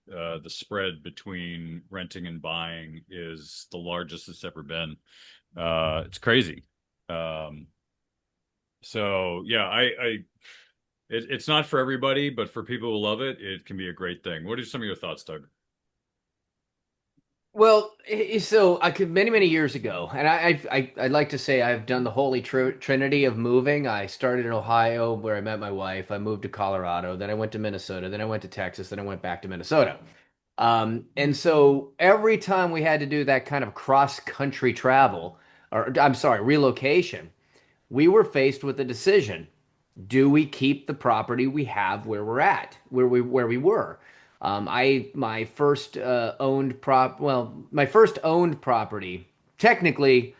spread between renting and buying is the largest it's ever been. It's crazy. Um, so yeah, it's not for everybody, but for people who love it, it can be a great thing. What are some of your thoughts, Doug? Well, so I could many years ago, and I'd like to say I've done the holy trinity of moving. I started in Ohio where I met my wife. I moved to Colorado, then I went to Minnesota, then I went to Texas, then I went back to Minnesota. And so every time we had to do that kind of cross country travel, or I'm sorry, relocation, we were faced with a decision. Do we keep the property we have where we're at, where we were? My first my first owned property, technically,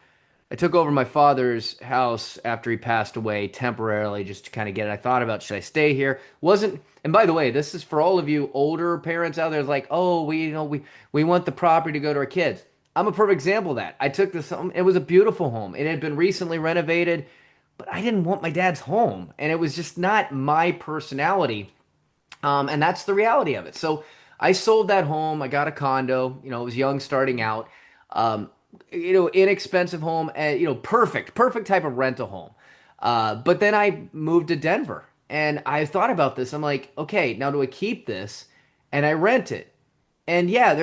I took over my father's house after he passed away temporarily just to kind of get it. I thought about should I stay here? Wasn't and by the way, this is for all of you older parents out there like, "Oh, we want the property to go to our kids." I'm a perfect example of that. I took this home. It was a beautiful home. It had been recently renovated, but I didn't want my dad's home, and it was just not my personality. And that's the reality of it. So I sold that home. I got a condo. I was young starting out. Um, Inexpensive home, and perfect type of rental home. But then I moved to Denver, and I thought about this. I'm like, okay, now do I keep this and I rent it? And yeah,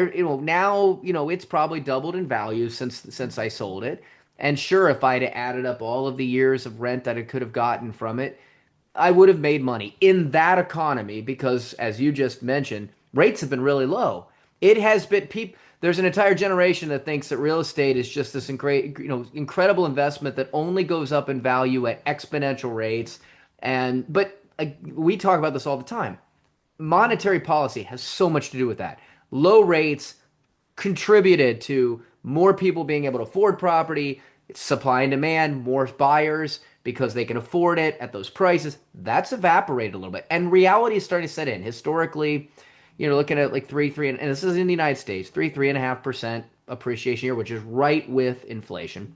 now it's probably doubled in value since I sold it. And sure, if I'd added up all of the years of rent that I could have gotten from it, I would have made money in that economy because, as you just mentioned, rates have been really low. It has been people. There's an entire generation that thinks that real estate is just this incredible investment that only goes up in value at exponential rates. But we talk about this all the time. Monetary policy has so much to do with that. Low rates contributed to more people being able to afford property, supply and demand, more buyers because they can afford it at those prices. That's evaporated a little bit. And reality is starting to set in. Historically, looking at like three, and this is in the United States, 3.5% appreciation year, which is right with inflation.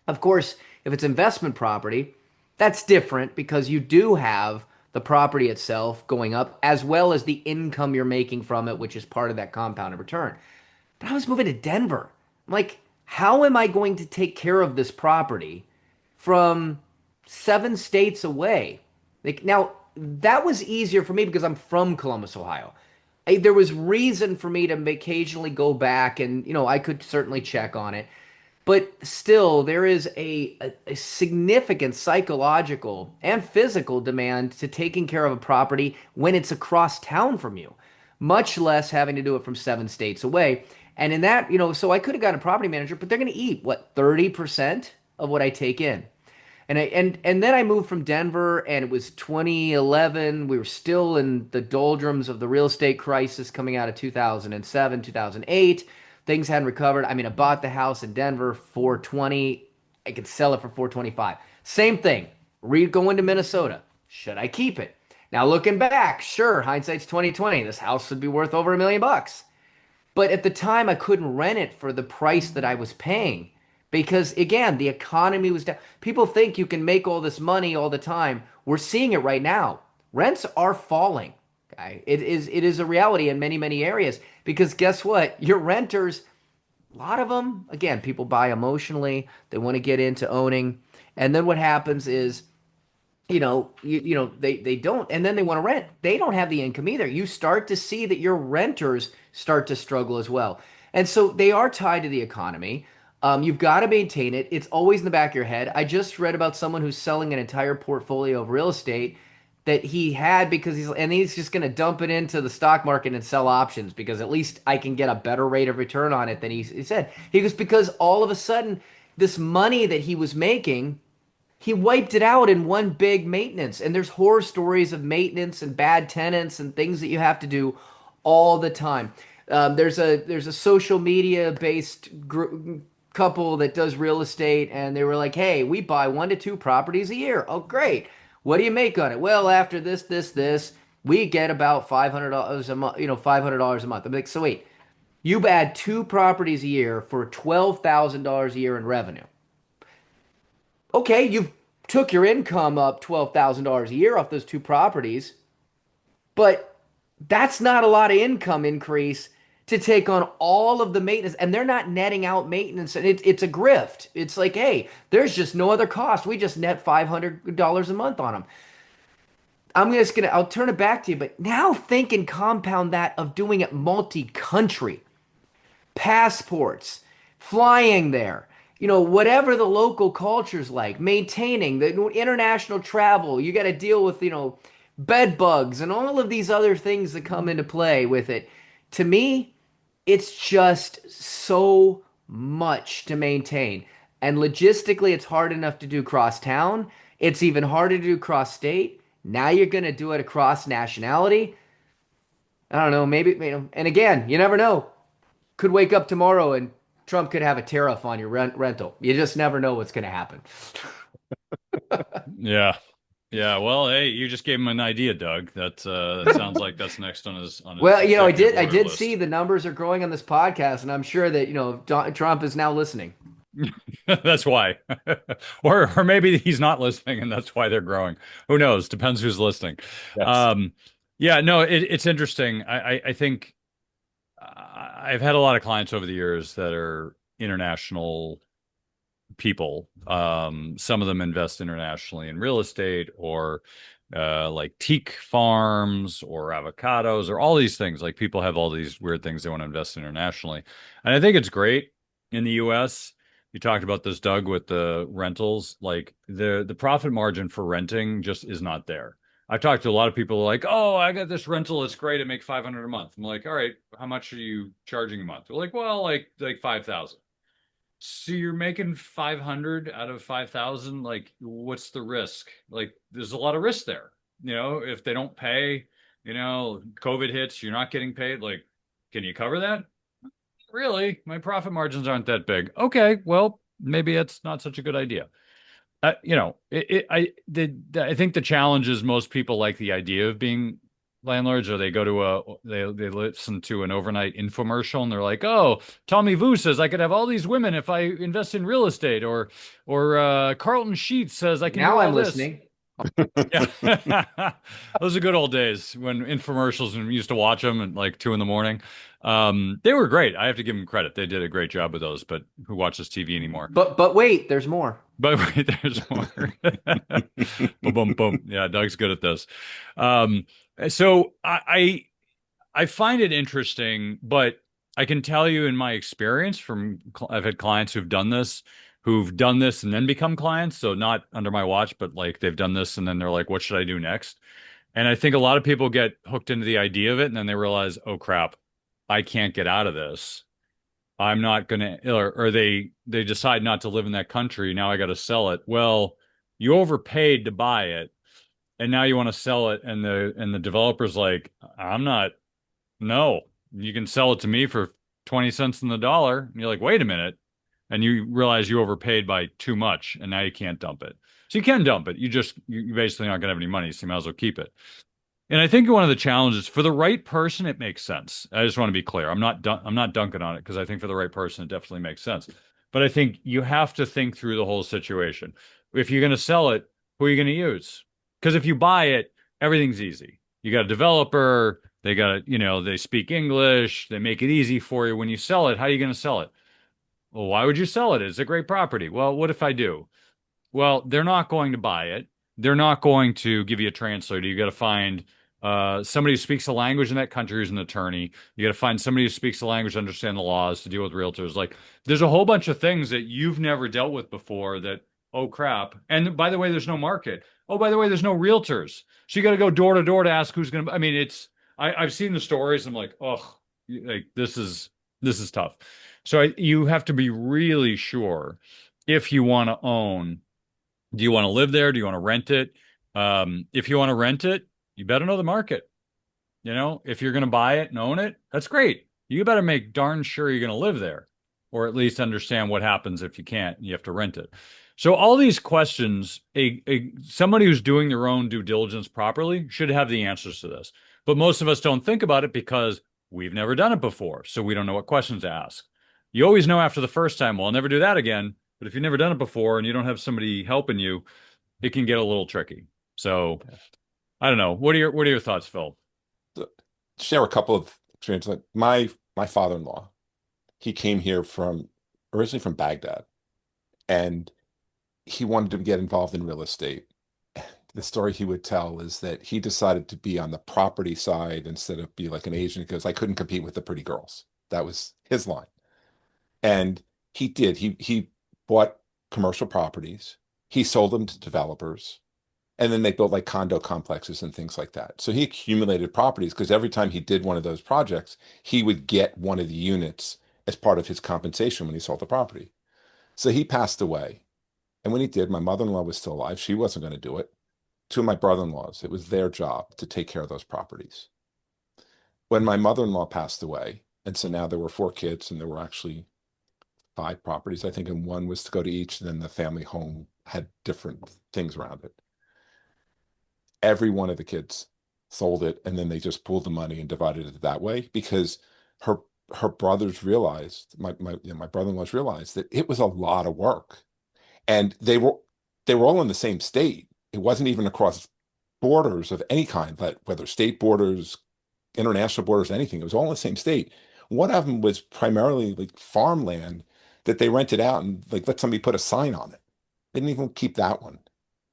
Of course, if it's investment property, that's different because you do have the property itself going up as well as the income you're making from it, which is part of that compounded return. But I was moving to Denver. I'm like, how am I going to take care of this property from 7 states away? Like now, that was easier for me because I'm from Columbus, Ohio. There was reason for me to occasionally go back, and I could certainly check on it. But still, there is a significant psychological and physical demand to taking care of a property when it's across town from you, much less having to do it from 7 states away. And in that, so I could have gotten a property manager, but they're going to eat what, 30% of what I take in. And then I moved from Denver, and it was 2011. We were still in the doldrums of the real estate crisis coming out of 2007, 2008. Things hadn't recovered. I mean, I bought the house in Denver 420. I could sell it for 425. Same thing. Going to Minnesota. Should I keep it? Now looking back, sure, hindsight's 2020. This house would be worth over $1 million. But at the time, I couldn't rent it for the price that I was paying because, again, the economy was down. People think you can make all this money all the time. We're seeing it right now. Rents are falling. Okay? It is a reality in many, many areas because guess what? Your renters, a lot of them, again, people buy emotionally. They want to get into owning. And then what happens is they don't, and then they want to rent. They don't have the income either. You start to see that your renters start to struggle as well. And so they are tied to the economy. You've got to maintain it. It's always in the back of your head. I just read about someone who's selling an entire portfolio of real estate that he had because he's just going to dump it into the stock market and sell options because at least I can get a better rate of return on it than he said. He goes, because all of a sudden, this money that he was making, he wiped it out in one big maintenance. And there's horror stories of maintenance and bad tenants and things that you have to do all the time. There's a social media based couple that does real estate, and they were like, "Hey, we buy 1 to 2 properties a year." Oh, great! What do you make on it? Well, after this, we get about $500 a month. $500 a month. I'm like, so wait, you add 2 properties a year for $12,000 a year in revenue. Okay, you've took your income up $12,000 a year off those 2 properties, but that's not a lot of income increase to take on all of the maintenance, and they're not netting out maintenance, and it's a grift. It's like, hey, there's just no other cost. We just net $500 a month on them. I'll turn it back to you, but now think and compound that of doing it multi-country, passports, flying there, whatever the local culture's like, maintaining the international travel. You got to deal with, bed bugs and all of these other things that come into play with it. To me, it's just so much to maintain. And logistically, it's hard enough to do cross town. It's even harder to do cross state. Now you're going to do it across nationality. I don't know, maybe, and again, you never know. Could wake up tomorrow and Trump could have a tariff on your rental. You just never know what's going to happen. Yeah. Yeah. Well, hey, you just gave him an idea, Doug. That sounds like that's next on his Well, executive I order did list. see the numbers are growing on this podcast, and I'm sure that Trump is now listening. That's why. Or maybe he's not listening and that's why they're growing. Who knows? Depends who's listening. Yes. Um, yeah, no, it's interesting. I think I've had a lot of clients over the years that are international people. Some of them invest internationally in real estate or like teak farms or avocados or all these things. Like people have all these weird things they want to invest internationally. And I think it's great in the US. You talked about this, Doug, with the rentals. Like the profit margin for renting just is not there. I've talked to a lot of people like, oh, I got this rental. It's great. I make 500 a month. I'm like, all right, how much are you charging a month? They're like, well, like 5,000. So you're making 500 out of 5,000. Like, what's the risk? Like, there's a lot of risk there. If they don't pay, COVID hits, you're not getting paid. Like, can you cover that? Really? My profit margins aren't that big. Okay, well, maybe it's not such a good idea. I think the challenge is most people like the idea of being landlords, or they listen to an overnight infomercial and they're like, oh, Tommy Vu says I could have all these women if I invest in real estate, or Carlton Sheets says I can do Now all I'm this. listening. Yeah. Those are good old days when infomercials, and we used to watch them at like 2 a.m. They were great. I have to give them credit. They did a great job with those, but who watches TV anymore? But wait, there's more. But wait, there's more. Boom, boom, boom. Yeah, Doug's good at this. So I find it interesting, but I can tell you in my experience I've had clients who've done this and then become clients. So not under my watch, but like they've done this and then they're like, what should I do next? And I think a lot of people get hooked into the idea of it and then they realize, oh crap, I can't get out of this. I'm not gonna, or they decide not to live in that country. Now I got to sell it. Well, you overpaid to buy it, and now you want to sell it, and the developer's like, I'm not, no, you can sell it to me for 20 cents on the dollar. And you're like, wait a minute. And you realize you overpaid by too much, and now you can't dump it. So you can dump it. You basically aren't gonna have any money, so you might as well keep it. And I think one of the challenges for the right person, it makes sense. I just want to be clear. I'm not dunking on it because I think for the right person, it definitely makes sense. But I think you have to think through the whole situation. If you're going to sell it, who are you going to use? Because if you buy it, everything's easy. You got a developer, they got, they speak English, they make it easy for you. When you sell it, how are you going to sell it? Well, why would you sell it? It's a great property. Well, what if I do? Well, they're not going to buy it. They're not going to give you a translator. You got to find somebody who speaks the language in that country who's an attorney. You got to find somebody who speaks the language, understand the laws, to deal with realtors. Like, there's a whole bunch of things that you've never dealt with before that, oh crap. And by the way, there's no market. Oh, by the way, there's no realtors. So you got to go door to door to ask who's going to, I mean, I've seen the stories. I'm like, oh, like this is tough. So you have to be really sure if you want to own. Do you want to live there? Do you want to rent it? If you want to rent it, you better know the market. If you're going to buy it and own it, that's great. You better make darn sure you're going to live there, or at least understand what happens if you can't, and you have to rent it. So all these questions, somebody who's doing their own due diligence properly should have the answers to this. But most of us don't think about it because we've never done it before, so we don't know what questions to ask. You always know after the first time, well, I'll never do that again. But if you've never done it before and you don't have somebody helping you, it can get a little tricky. So I don't know. What are your thoughts, Phil? Share a couple of experiences. Like my father-in-law, he came here from originally from Baghdad, and he wanted to get involved in real estate. The story he would tell is that he decided to be on the property side instead of be like an agent because I couldn't compete with the pretty girls. That was his line. And he did. He bought commercial properties. He sold them to developers. And then they built like condo complexes and things like that. So he accumulated properties because every time he did one of those projects, he would get one of the units as part of his compensation when he sold the property. So he passed away. And when he did, my mother-in-law was still alive. She wasn't going to do it. Two of my brother-in-laws, it was their job to take care of those properties. When my mother-in-law passed away, and so now there were four kids, and there were actually five properties, I think, and one was to go to each, and then the family home had different things around it. Every one of the kids sold it, and then they just pooled the money and divided it that way because her her brothers realized, my brother-in-laws realized that it was a lot of work. And they were all in the same state. It wasn't even across borders of any kind, but whether state borders, international borders, anything. It was all in the same state. One of them was primarily like farmland that they rented out and like let somebody put a sign on it. They didn't even keep that one.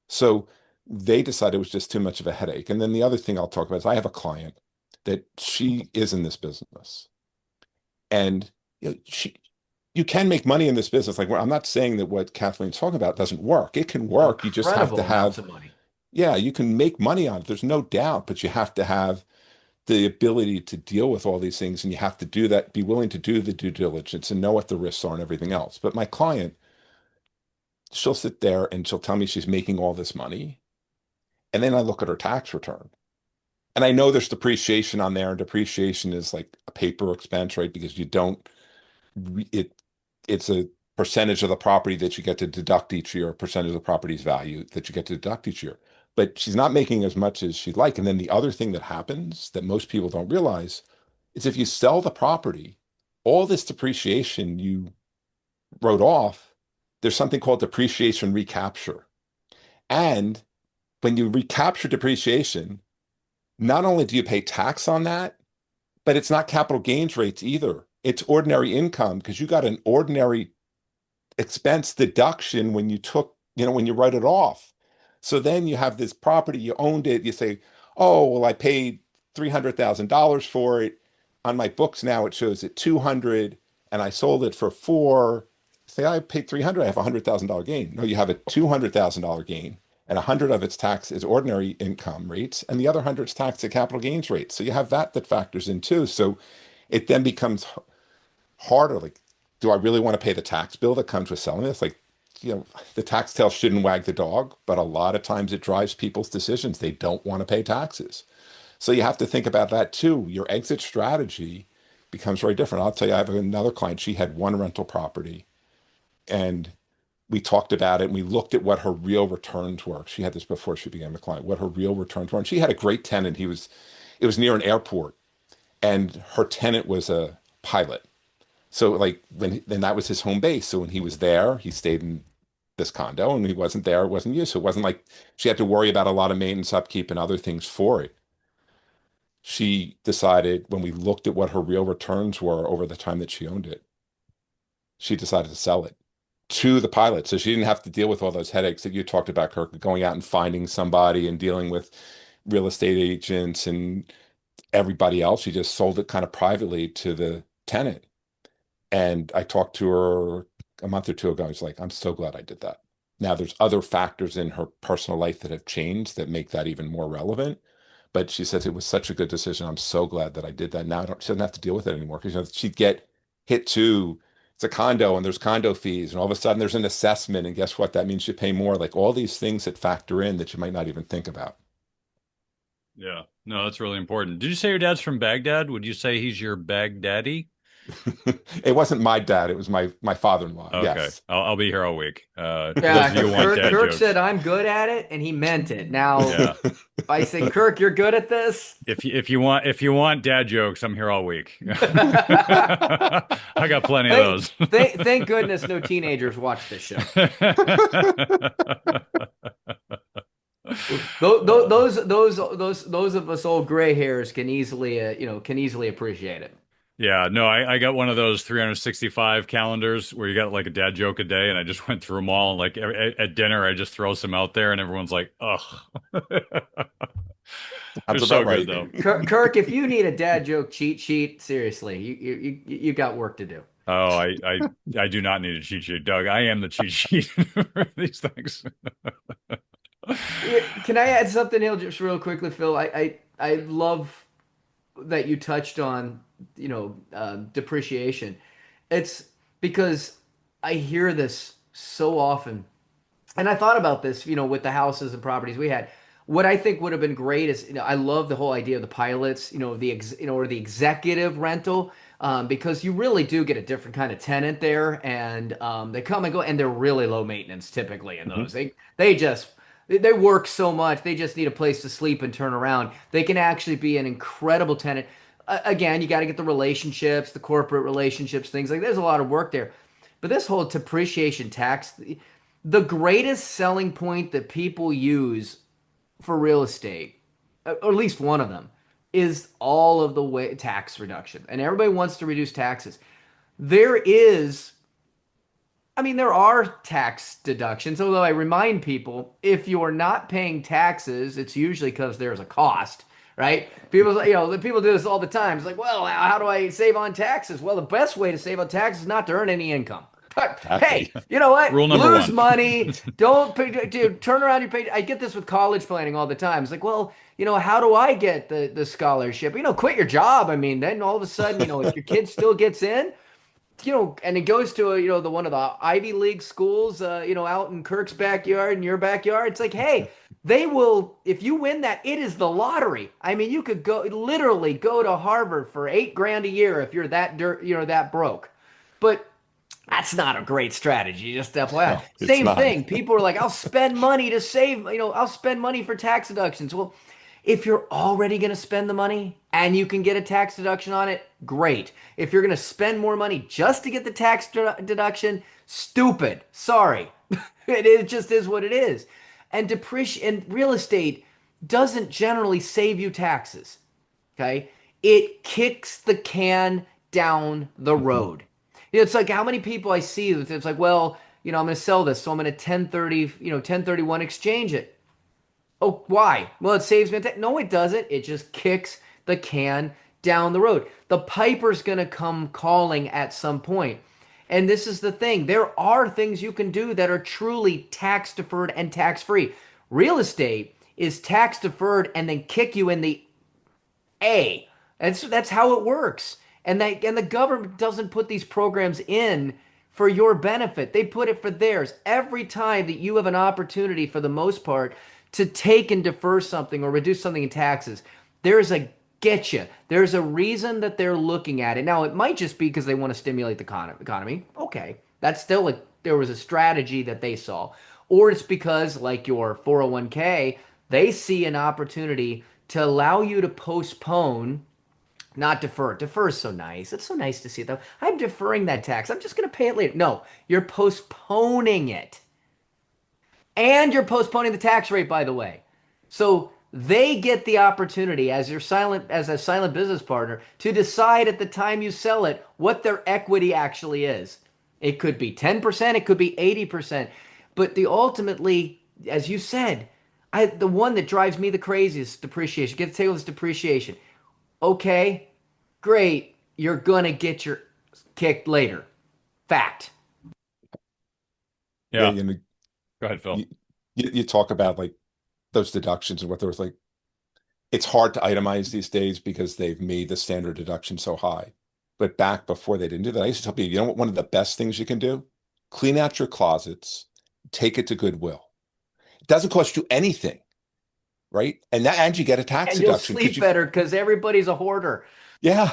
So they decided it was just too much of a headache. And then the other thing I'll talk about is I have a client that she is in this business. And you can make money in this business. Like I'm not saying that what Kathleen's talking about doesn't work. It can work. You just have Incredible to amounts have, of money. yeah, you can make money on it. There's no doubt, but you have to have the ability to deal with all these things, and you have to do that, be willing to do the due diligence and know what the risks are and everything else. But my client, she'll sit there and she'll tell me she's making all this money. And then I look at her tax return. And I know there's depreciation on there, and depreciation is like a paper expense, right? Because you don't it it's a percentage of the property that you get to deduct each year, a percentage of the property's value that you get to deduct each year. But she's not making as much as she'd like. And then the other thing that happens that most people don't realize is if you sell the property, all this depreciation you wrote off, there's something called depreciation recapture. And when you recapture depreciation, not only do you pay tax on that, but it's not capital gains rates either. It's ordinary income because you got an ordinary expense deduction when you took, when you write it off. So then you have this property, you owned it, you say, oh, well, I paid $300,000 for it. On my books now, it shows it 200 and I sold it for four. Say I paid 300, I have a $100,000 gain. No, you have a $200,000 gain, and 100 of its tax is ordinary income rates, and the other 100 is taxed at capital gains rates. So you have that factors in too. So it then becomes harder. Like, do I really want to pay the tax bill that comes with selling this? Like, the tax tail shouldn't wag the dog, but a lot of times it drives people's decisions. They don't want to pay taxes. So you have to think about that too. Your exit strategy becomes very different. I'll tell you, I have another client. She had one rental property, and we talked about it and we looked at what her real returns were. She had this before she became a client, what her real returns were. And she had a great tenant. It was near an airport, and her tenant was a pilot. So like then that was his home base. So when he was there, he stayed in this condo, and when he wasn't there, it wasn't used. So it wasn't like she had to worry about a lot of maintenance, upkeep, and other things for it. She decided when we looked at what her real returns were over the time that she owned it, she decided to sell it to the pilot. So she didn't have to deal with all those headaches that you talked about, Kirk, going out and finding somebody and dealing with real estate agents and everybody else. She just sold it kind of privately to the tenant. And I talked to her a month or two ago. I was like, I'm so glad I did that. Now, there's other factors in her personal life that have changed that make that even more relevant. But she says it was such a good decision. I'm so glad that I did that. Now she doesn't have to deal with it anymore because she'd get hit too. It's a condo and there's condo fees, and all of a sudden there's an assessment. And guess what? That means you pay more. Like all these things that factor in that you might not even think about. Yeah. No, that's really important. Did you say your dad's from Baghdad? Would you say he's your Baghdaddy? It wasn't my dad. It was my father-in-law. Okay. Yes. I'll be here all week. For those of Yeah, you who want dad Kirk jokes. said I'm good at it, and he meant it. Now, Yeah. if I say, Kirk, you're good at this. If you want dad jokes, I'm here all week. I got plenty of Thank, those. thank goodness no teenagers watch this show. Those of us old gray hairs can easily, can easily appreciate it. Yeah, no, I got one of those 365 calendars where you got like a dad joke a day, and I just went through them all. And like at dinner, I just throw some out there, and everyone's like, "Ugh." They're That's so about good right. though. Kirk, if you need a dad joke cheat sheet, seriously, you got work to do. Oh, I do not need a cheat sheet, Doug. I am the cheat sheet for these things. Yeah, can I add something here just real quickly, Phil? I love that you touched on, depreciation. It's because I hear this so often, and I thought about this, with the houses and properties we had. What I think would have been great is, I love the whole idea of the pilots, or the executive rental, because you really do get a different kind of tenant there, and they come and go, and they're really low maintenance typically in Mhm. those. They work so much, they just need a place to sleep and turn around. They can actually be an incredible tenant. Again, you got to get the relationships, the corporate relationships, things like. There's a lot of work there, but this whole depreciation tax, the greatest selling point that people use for real estate, or at least one of them, is all of the way tax reduction. And everybody wants to reduce taxes. There is, there are tax deductions, although I remind people, if you're not paying taxes, it's usually because there's a cost, right? People do this all the time. It's like, well, how do I save on taxes? Well, the best way to save on taxes is not to earn any income. Hey, Exactly. you know what? Rule number Lose one. money. Don't pay, dude. Turn around your pay. I get this with college planning all the time. It's like, well, how do I get the scholarship? Quit your job. Then all of a sudden, if your kid still gets in, and it goes to the one of the Ivy League schools, out in Kirk's backyard, in your backyard. It's like, hey, they will, if you win that, it is the lottery. You could literally go to Harvard for 8 grand a year if you're that broke. But that's not a great strategy, just FYI. No, it's Same not. thing. People are like, I'll spend money to save, I'll spend money for tax deductions. Well, if you're already going to spend the money and you can get a tax deduction on it, great. If you're going to spend more money just to get the tax deduction, stupid. Sorry. It just is what it is. And depreciation and real estate doesn't generally save you taxes. Okay? It kicks the can down the Mhm. road. It's like how many people I see that it's like, well, I'm going to sell this, so I'm going to 1030, 1031 exchange it. Oh, why? Well, it saves me. No, it doesn't. It just kicks the can down the road. The piper's going to come calling at some point. And this is the thing. There are things you can do that are truly tax deferred and tax free. Real estate is tax deferred and then kick you in the A. And so that's how it works. And the government doesn't put these programs in for your benefit. They put it for theirs. Every time that you have an opportunity, for the most part, to take and defer something or reduce something in taxes, there's a getcha. There's a reason that they're looking at it. Now, it might just be because they want to stimulate the economy. Okay. That's still there was a strategy that they saw. Or it's because, like your 401k, they see an opportunity to allow you to postpone, not defer. Defer is so nice. It's so nice to see it though. I'm deferring that tax. I'm just going to pay it later. No, you're postponing it. And you're postponing the tax rate, by the way. So they get the opportunity as a silent business partner to decide at the time you sell it what their equity actually is. It could be 10%, it could be 80%. But the ultimately, as you said, the one that drives me the craziest is depreciation. Get the table of this depreciation. Okay, great. You're gonna get your kicked later. Fact. Yeah, Yeah. Go ahead, Phil. you, you talk about like those deductions and what there was like, it's hard to itemize these days because they've made the standard deduction so high. But back before they didn't do that, I used to tell people, you know what, one of the best things you can do? Clean out your closets, take it to Goodwill. It doesn't cost you anything, right? And you get a tax And you'll deduction because sleep you've, better because everybody's a hoarder. yeah.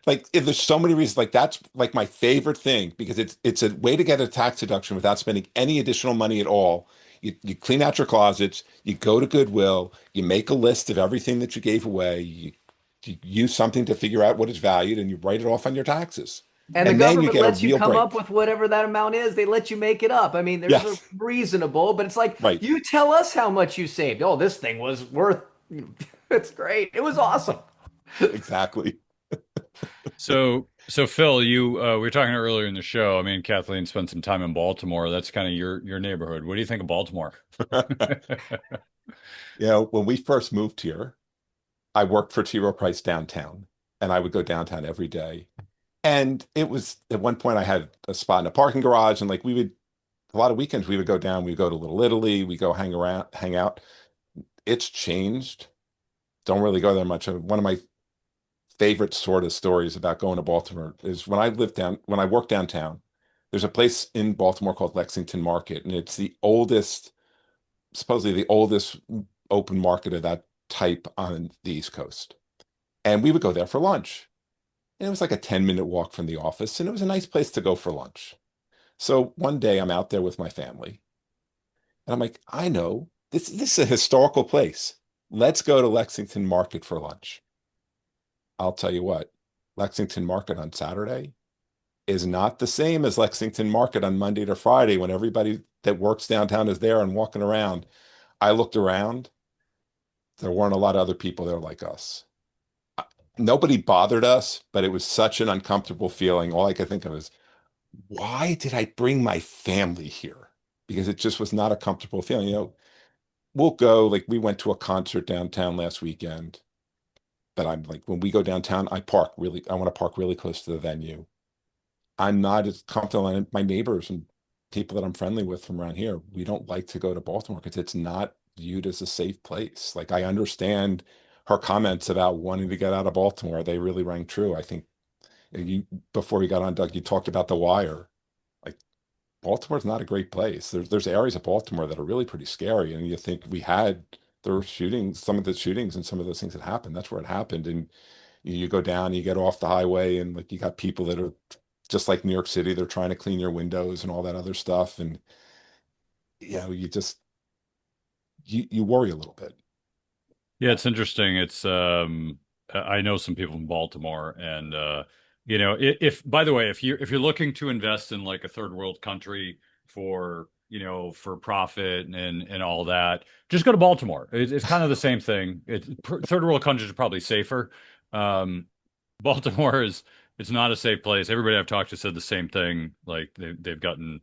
Like if there's so many reasons, like that's like my favorite thing because it's a way to get a tax deduction without spending any additional money at all. You clean out your closets, you go to Goodwill, you make a list of everything that you gave away, you use something to figure out what is valued, and you write it off on your taxes. And the And then you government get a lets you real come up break. with whatever that amount is. They let you make it up. I mean, there's a Yes, reasonable, but it's like, right. you tell us how much you saved. Oh, this thing was worth, it's great. It was awesome. Exactly. So Phil, you we were talking earlier in the show. I mean, Kathleen spent some time in Baltimore. That's kind of your neighborhood. What do you think of Baltimore? When we first moved here, I worked for T. Rowe Price downtown, and I would go downtown every day. And it was at one point I had a spot in a parking garage, and like we would a lot of weekends we would go down, we'd go to Little Italy, we go hang around, hang out. It's changed. Don't really go there much. One of my favorite sort of stories about going to Baltimore is when I worked downtown, there's a place in Baltimore called Lexington Market, and it's supposedly the oldest open market of that type on the East Coast. And we would go there for lunch. And it was like a 10-minute walk from the office, and it was a nice place to go for lunch. So one day I'm out there with my family, and I'm like, I know this is a historical place. Let's go to Lexington Market for lunch. I'll tell you what, Lexington Market on Saturday is not the same as Lexington Market on Monday to Friday when everybody that works downtown is there and walking around. I looked around, there weren't a lot of other people there like us. Nobody bothered us, but it was such an uncomfortable feeling. All I could think of is, why did I bring my family here? Because it just was not a comfortable feeling. We'll go, like we went to a concert downtown last weekend, but I'm like, when we go downtown, I want to park really close to the venue. I'm not as comfortable, and my neighbors and people that I'm friendly with from around here, we don't like to go to Baltimore because it's not viewed as a safe place. Like I understand her comments about wanting to get out of Baltimore. They really rang true. I think you before we got on, Doug, you talked about The Wire. Like Baltimore's not a great place. There's areas of Baltimore that are really pretty scary, and you think there were shootings, some of the shootings and some of those things that happened. That's where it happened, and you go down, you get off the highway, and like you got people that are just like New York City. They're trying to clean your windows and all that other stuff, and you just you worry a little bit. Yeah, it's interesting. It's I know some people from Baltimore, and if by the way, if you're looking to invest in like a third world country for for profit and all that, just go to Baltimore. It's kind of the same thing. Third world countries are probably safer. Um, Baltimore is it's not a safe place. Everybody I've talked to said the same thing. Like they've gotten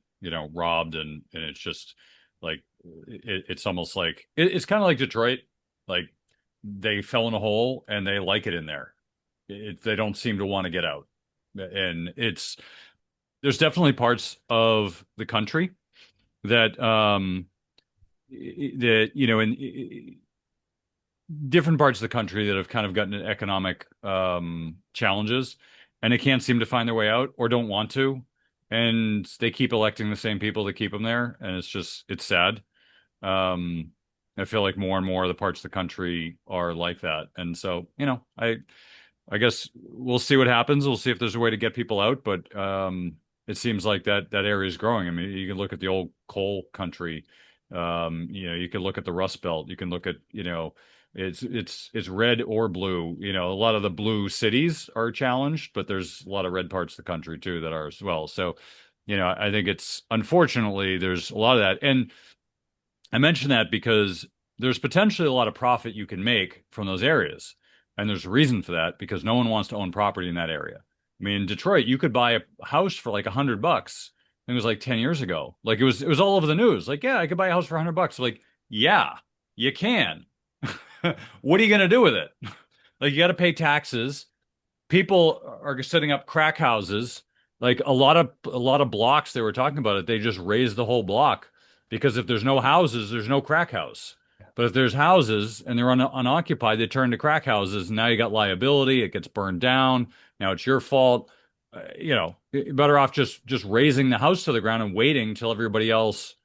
robbed, and it's just like it's almost like it's kind of like Detroit. Like they fell in a hole and they like it in there. They don't seem to want to get out. And there's definitely parts of the country that in different parts of the country that have kind of gotten economic challenges and they can't seem to find their way out or don't want to. and they keep electing the same people to keep them there, and it's sad. Um, I feel like more and more of the parts of the country are like that, and so I guess we'll see what happens. We'll see if there's a way to get people out, but it seems like that area is growing. I mean, you can look at the old coal country. You can look at the Rust Belt. You can look at, it's red or blue. A lot of the blue cities are challenged, but there's a lot of red parts of the country too that are as well. So, I think it's unfortunately there's a lot of that. And I mention that because there's potentially a lot of profit you can make from those areas. And there's a reason for that because no one wants to own property in that area. I mean, in Detroit, you could buy a house for like $100. It was like 10 years ago. Like it was all over the news. Like, yeah, I could buy a house for $100. Like, yeah, you can. What are you going to do with it? Like, you got to pay taxes. People are setting up crack houses. Like a lot of blocks they were talking about it. They just raised the whole block because if there's no houses, there's no crack house. But if there's houses and they're unoccupied, they turn to crack houses. And now you got liability. It gets burned down. Now it's your fault. You're better off just raising the house to the ground and waiting till everybody else,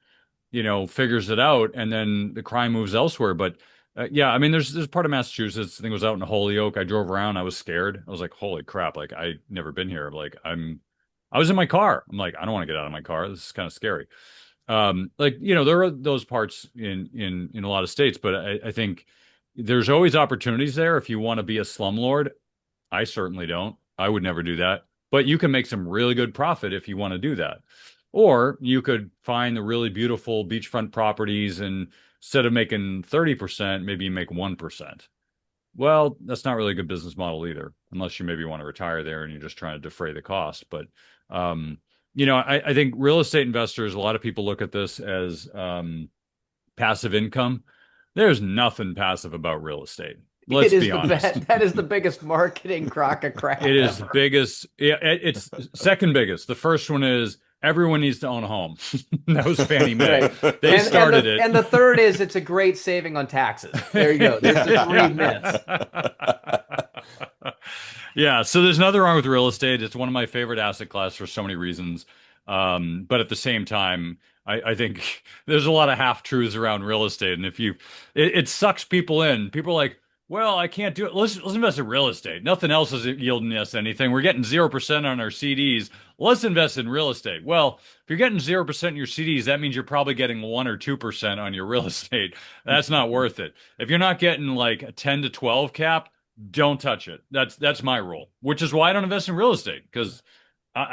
figures it out, and then the crime moves elsewhere. But yeah, I mean, there's part of Massachusetts. I think it was out in Holyoke. I drove around. I was scared. I was like, holy crap! Like I never been here. Like I was in my car. I'm like, I don't want to get out of my car. This is kind of scary. There are those parts in a lot of states, but I think there's always opportunities there if you want to be a slumlord. I certainly don't. I would never do that. But you can make some really good profit if you want to do that. Or you could find the really beautiful beachfront properties and instead of making 30%, maybe you make 1%. Well, that's not really a good business model either, unless you maybe want to retire there and you're just trying to defray the cost. But I think real estate investors, a lot of people look at this as passive income. There's nothing passive about real estate. It Let's is be the honest. that is the biggest marketing crock of crap It is the ever. biggest. Yeah, it's second biggest. The first one is everyone needs to own a home. That was Fannie Mae. Right. They started And the it. third is it's a great saving on taxes. There you go. There's the three myths. Yeah, so there's nothing wrong with real estate. It's one of my favorite asset class for so many reasons. But at the same time, I think there's a lot of half truths around real estate, and it sucks people in. People are like, well, I can't do it. Let's invest in real estate. Nothing else is yielding us anything. We're getting 0% on our CDs. Let's invest in real estate. Well, if you're getting 0% in your CDs, that means you're probably getting 1 or 2% on your real estate. That's not worth it. If you're not getting like a 10 to 12 cap, don't touch it. That's my rule, which is why I don't invest in real estate because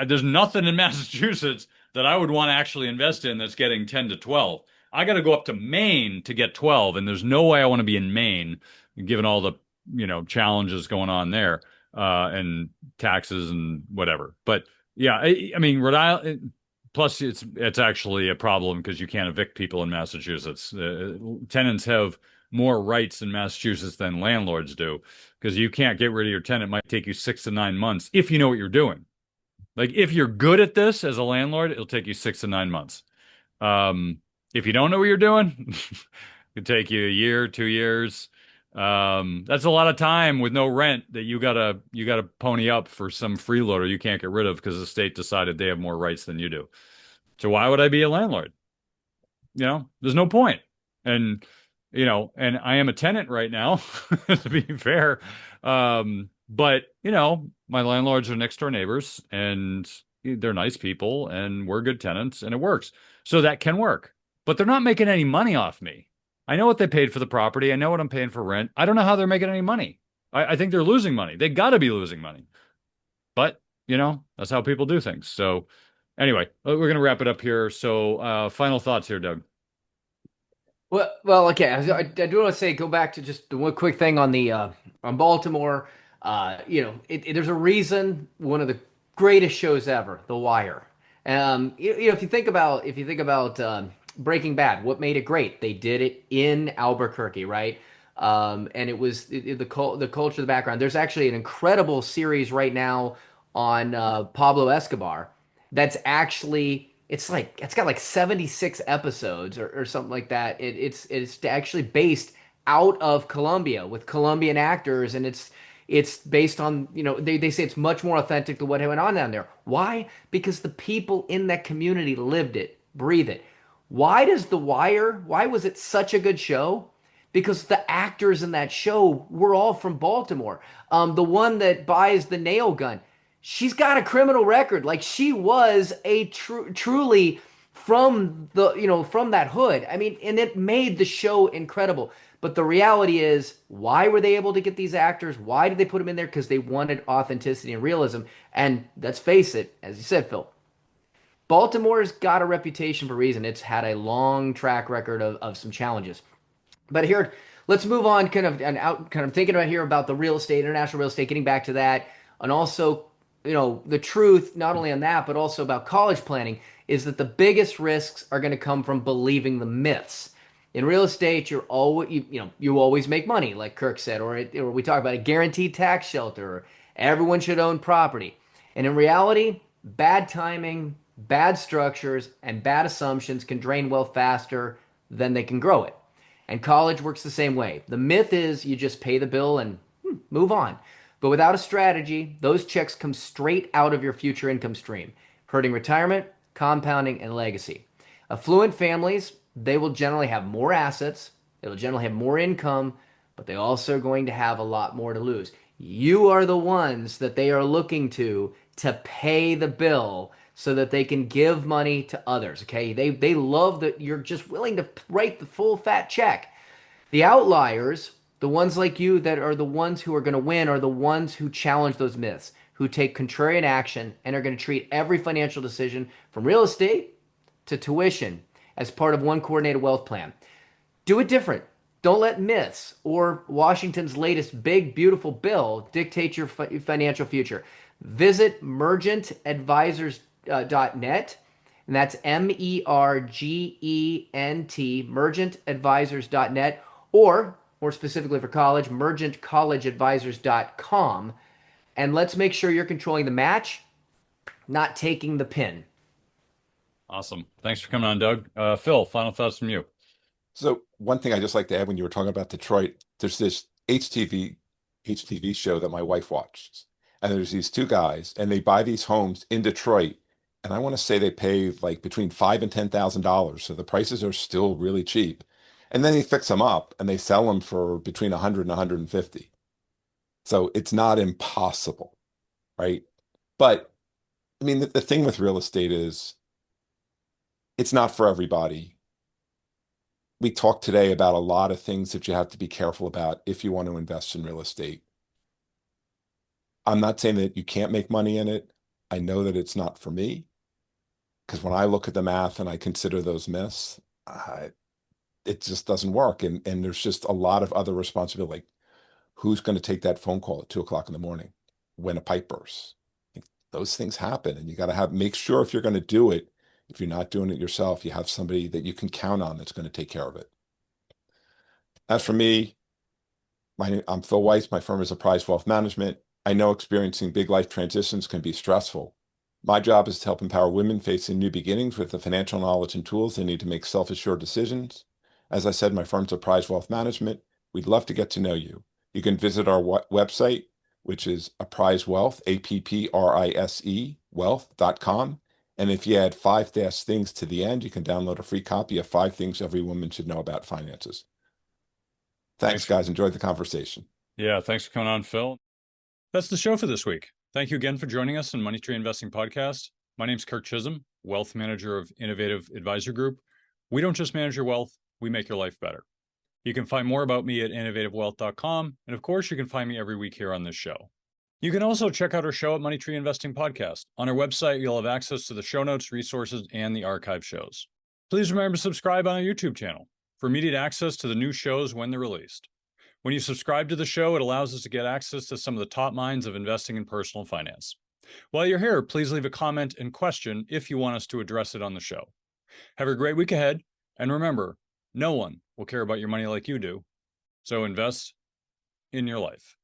there's nothing in Massachusetts that I would want to actually invest in that's getting 10 to 12. I got to go up to Maine to get 12, and there's no way I want to be in Maine, given all the challenges going on there and taxes and whatever. But yeah, I mean Rhode Island. Plus, it's actually a problem because you can't evict people in Massachusetts. Tenants have more rights in Massachusetts than landlords do because you can't get rid of your tenant. It might take you 6 to 9 months if you know what you're doing. Like if you're good at this as a landlord, it'll take you 6 to 9 months. If you don't know what you're doing, it could take you a year, 2 years. That's a lot of time with no rent that you gotta pony up for some freeloader you can't get rid of because the state decided they have more rights than you do. So why would I be a landlord? There's no point. And and I am a tenant right now, to be fair. But my landlords are next door neighbors and they're nice people and we're good tenants and it works. So that can work. But they're not making any money off me. I know what they paid for the property. I know what I'm paying for rent. I don't know how they're making any money. I think they're losing money. They got to be losing money. But, that's how people do things. So anyway, we're going to wrap it up here. So final thoughts here, Doug. Okay. I do want to say, go back to just the one quick thing on the on Baltimore. There's a reason one of the greatest shows ever, The Wire. If you think about Breaking Bad, what made it great? They did it in Albuquerque, right? And it was the culture, the background. There's actually an incredible series right now on Pablo Escobar. That's actually it's got like 76 episodes or something like that. It's actually based out of Colombia with Colombian actors, and It's based on, they say it's much more authentic to what went on down there. Why? Because the people in that community lived it, breathe it. Why was it such a good show? Because the actors in that show were all from Baltimore. The one that buys the nail gun, she's got a criminal record. Like, she was a truly from that hood. I mean, and it made the show incredible. But the reality is, why were they able to get these actors? Why did they put them in there? Because they wanted authenticity and realism. And let's face it, as you said, Phil, Baltimore's got a reputation for a reason. It's had a long track record of some challenges. But here, let's move on kind of thinking about here about the real estate, international real estate, getting back to that. And also, the truth, not only on that, but also about college planning, is that the biggest risks are going to come from believing the myths. In real estate, you always make money, like Kirk said, or we talk about a guaranteed tax shelter, or everyone should own property. And in reality, bad timing, bad structures, and bad assumptions can drain wealth faster than they can grow it. And college works the same way. The myth is you just pay the bill and move on. But without a strategy, those checks come straight out of your future income stream, hurting retirement, compounding, and legacy. Affluent families, they will generally have more assets, they will generally have more income, but they also are going to have a lot more to lose. You are the ones that they are looking to pay the bill so that they can give money to others. Okay, they love that you're just willing to write the full fat check. The outliers, the ones like you that are the ones who are going to win, are the ones who challenge those myths, who take contrarian action and are going to treat every financial decision from real estate to tuition as part of one coordinated wealth plan. Do it different. Don't let myths or Washington's latest big, beautiful bill dictate your financial future. Visit mergentadvisors.net, and that's MERGENT, mergentadvisors.net, or more specifically for college, mergentcollegeadvisors.com. And let's make sure you're controlling the match, not taking the pin. Awesome. Thanks for coming on, Doug. Phil, final thoughts from you. So one thing I just like to add when you were talking about Detroit, there's this HTV show that my wife watches. And there's these two guys and they buy these homes in Detroit. And I want to say they pay like between $5,000 and $10,000. So the prices are still really cheap. And then they fix them up and they sell them for between 100 and 150. So it's not impossible, right? But I mean, the thing with real estate is it's not for everybody. We talked today about a lot of things that you have to be careful about if you want to invest in real estate. I'm not saying that you can't make money in it. I know that it's not for me because when I look at the math and I consider those myths, it just doesn't work. And there's just a lot of other responsibility. Like, who's going to take that phone call at 2 o'clock in the morning when a pipe bursts? Like, those things happen, and you got to make sure if you're going to do it, if you're not doing it yourself, you have somebody that you can count on that's going to take care of it. As for me, I'm Phil Weiss. My firm is Apprise Wealth Management. I know experiencing big life transitions can be stressful. My job is to help empower women facing new beginnings with the financial knowledge and tools they need to make self-assured decisions. As I said, my firm's Apprise Wealth Management. We'd love to get to know you. You can visit our website, which is Apprise Wealth, APPRISE, wealth.com. And if you add 5-things to the end, you can download a free copy of 5 Things Every Woman Should Know About Finances. Thanks, guys. Enjoyed the conversation. Yeah, thanks for coming on, Phil. That's the show for this week. Thank you again for joining us on Money Tree Investing Podcast. My name's Kirk Chisholm, Wealth Manager of Innovative Advisor Group. We don't just manage your wealth, we make your life better. You can find more about me at innovativewealth.com. And of course, you can find me every week here on this show. You can also check out our show at Money Tree Investing Podcast. On our website, you'll have access to the show notes, resources, and the archive shows. Please remember to subscribe on our YouTube channel for immediate access to the new shows when they're released. When you subscribe to the show, it allows us to get access to some of the top minds of investing in personal finance. While you're here, please leave a comment and question if you want us to address it on the show. Have a great week ahead, and remember, no one will care about your money like you do, so invest in your life.